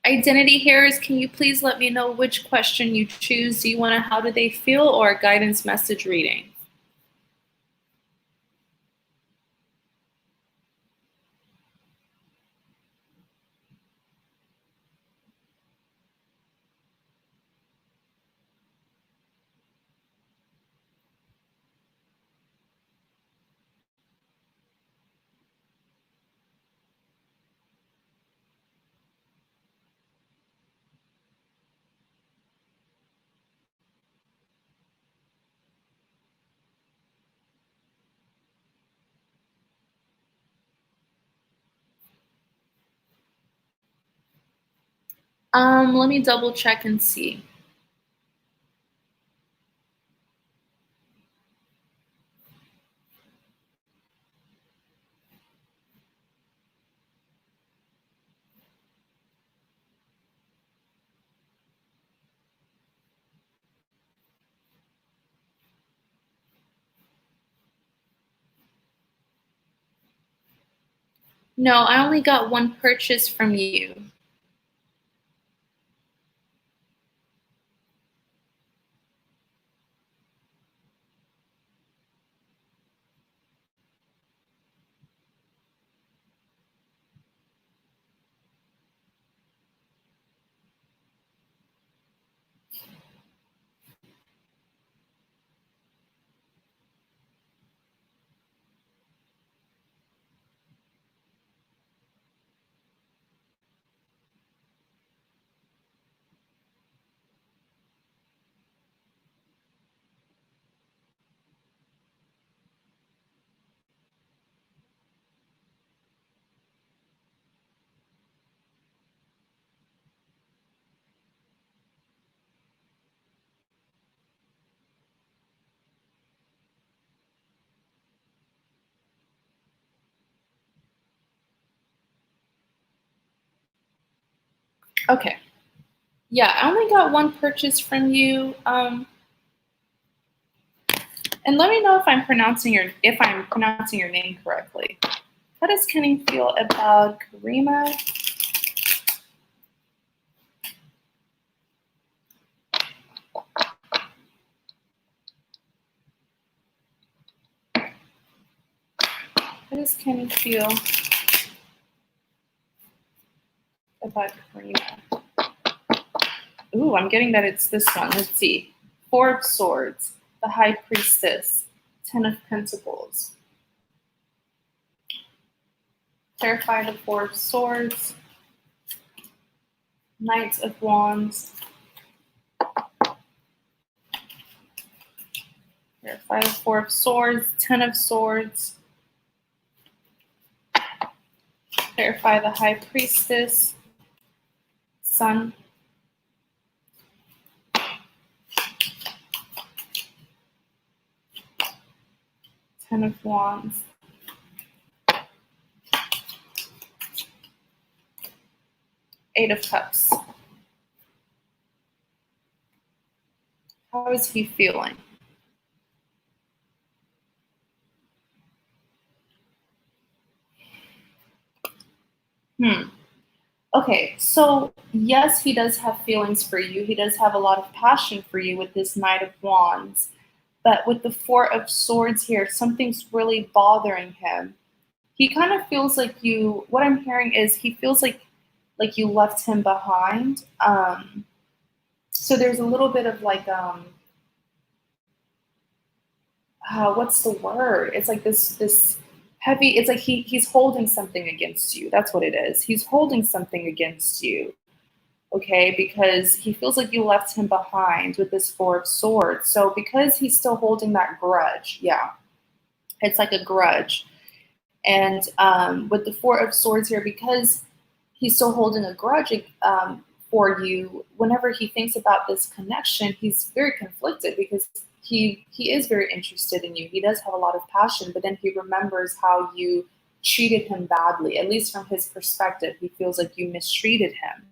Identity Harris, can you please let me know which question you choose? Do you want a how do they feel or a guidance message reading? Let me double check and see. No, I only got one purchase from you. Okay. Yeah, I only got one purchase from you. And let me know if I'm pronouncing your name correctly. How does Kenny feel about Karima? How does Kenny feel about Karima? Ooh, I'm getting that it's this one. Let's see. Four of Swords, the High Priestess, Ten of Pentacles. Terrified of Four of Swords, Knights of Wands, Clarify the Four of Swords, Ten of Swords. Clarify the High Priestess, Sun. Ten of Wands. Eight of Cups. How is he feeling? Okay, so yes, he does have feelings for you. He does have a lot of passion for you with this Knight of Wands. But with the Four of Swords here, something's really bothering him. He kind of feels like you, what I'm hearing is he feels like you left him behind. So there's a little bit of like, what's the word? It's like this heavy, it's like he's holding something against you. That's what it is. He's holding something against you. Okay, because he feels like you left him behind with this Four of Swords. So because he's still holding that grudge, yeah, it's like a grudge. And with the Four of Swords here, because he's still holding a grudge for you, whenever he thinks about this connection, he's very conflicted because he is very interested in you. He does have a lot of passion, but then he remembers how you treated him badly. At least from his perspective, he feels like you mistreated him.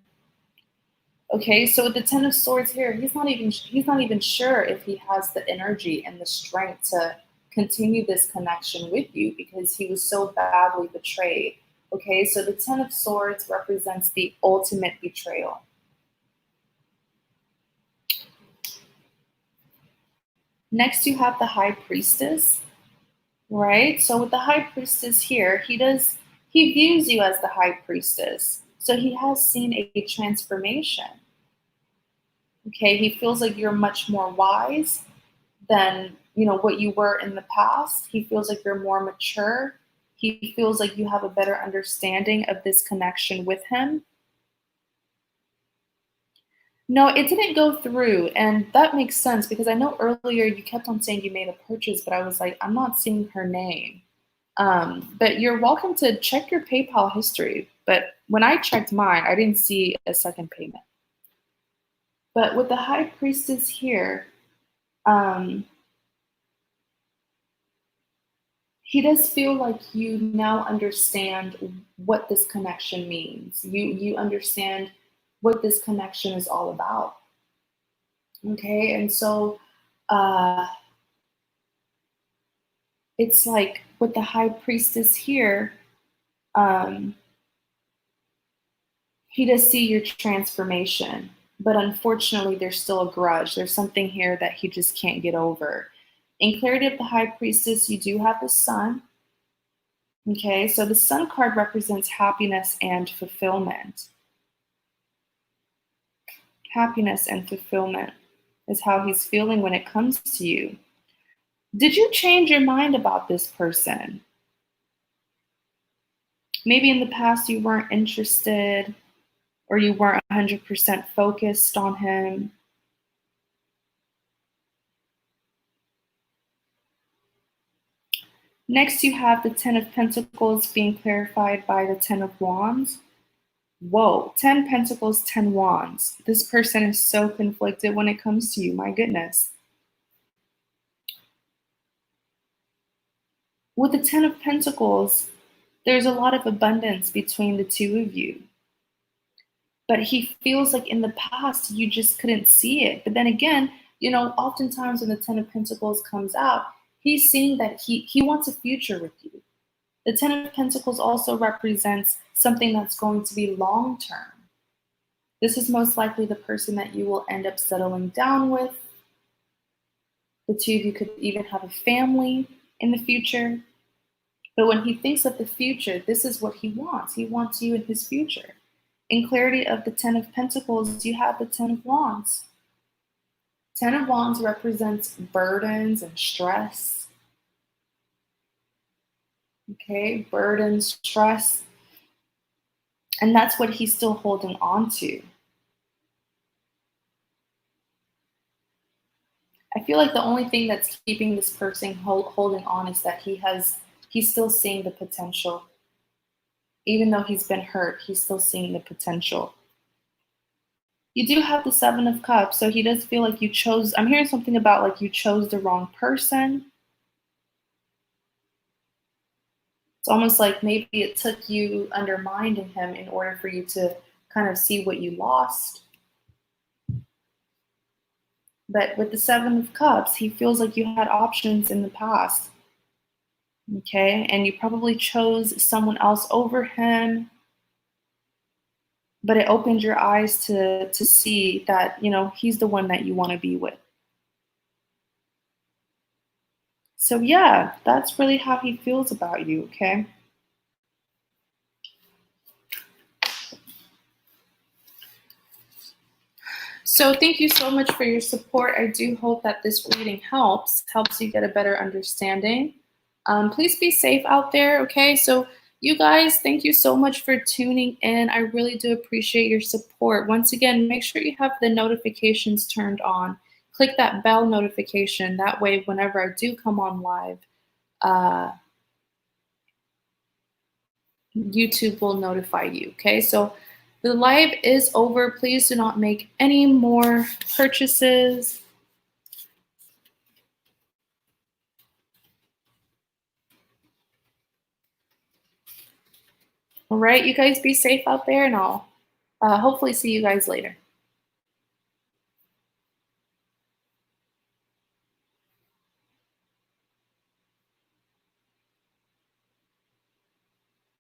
Okay, so with the Ten of Swords here, he's not even sure if he has the energy and the strength to continue this connection with you because he was so badly betrayed. Okay, so the Ten of Swords represents the ultimate betrayal. Next, you have the High Priestess, right? So with the High Priestess here, he views you as the High Priestess. So he has seen a transformation. Okay, he feels like you're much more wise than what you were in the past. He feels like you're more mature. He feels like you have a better understanding of this connection with him. No, it didn't go through, and that makes sense because I know earlier you kept on saying you made a purchase, but I was like, I'm not seeing her name. But you're welcome to check your PayPal history. But when I checked mine, I didn't see a second payment. But with the High Priestess here, he does feel like you now understand what this connection means. You understand what this connection is all about. Okay, and so it's like with the High Priestess here, he does see your transformation, but unfortunately there's still a grudge. There's something here that he just can't get over. In clarity of the High Priestess, you do have the Sun. Okay, so the Sun card represents happiness and fulfillment. Happiness and fulfillment is how he's feeling when it comes to you. Did you change your mind about this person? Maybe in the past you weren't interested or you weren't 100% focused on him. Next, you have the Ten of Pentacles being clarified by the Ten of Wands. Whoa, 10 Pentacles, 10 Wands. This person is so conflicted when it comes to you, my goodness. With the Ten of Pentacles, there's a lot of abundance between the two of you. But he feels like in the past, you just couldn't see it. But then again, oftentimes when the Ten of Pentacles comes out, he's seeing that he wants a future with you. The Ten of Pentacles also represents something that's going to be long-term. This is most likely the person that you will end up settling down with. The two of you could even have a family in the future. But when he thinks of the future, this is what he wants. He wants you in his future. In clarity of the Ten of Pentacles, you have the Ten of Wands. Ten of Wands represents burdens and stress. Okay, burdens, stress. And that's what he's still holding on to. I feel like the only thing that's keeping this person holding on is that he's still seeing the potential. Even though he's been hurt, he's still seeing the potential. You do have the Seven of Cups, so he does feel like you chose. I'm hearing something about like you chose the wrong person. It's almost like maybe it took you undermining him in order for you to kind of see what you lost. But with the Seven of Cups, he feels like you had options in the past. Okay, and you probably chose someone else over him, but it opened your eyes to see that, you know, he's the one that you want to be with. So yeah, that's really how he feels about you, okay? So thank you so much for your support. I do hope that this reading helps you get a better understanding. Please be safe out there, okay? So you guys, thank you so much for tuning in. I really do appreciate your support. Once again, make sure you have the notifications turned on. Click that bell notification. That way, whenever I do come on live, YouTube will notify you, okay? So the live is over. Please do not make any more purchases. All right, you guys be safe out there, and I'll hopefully see you guys later.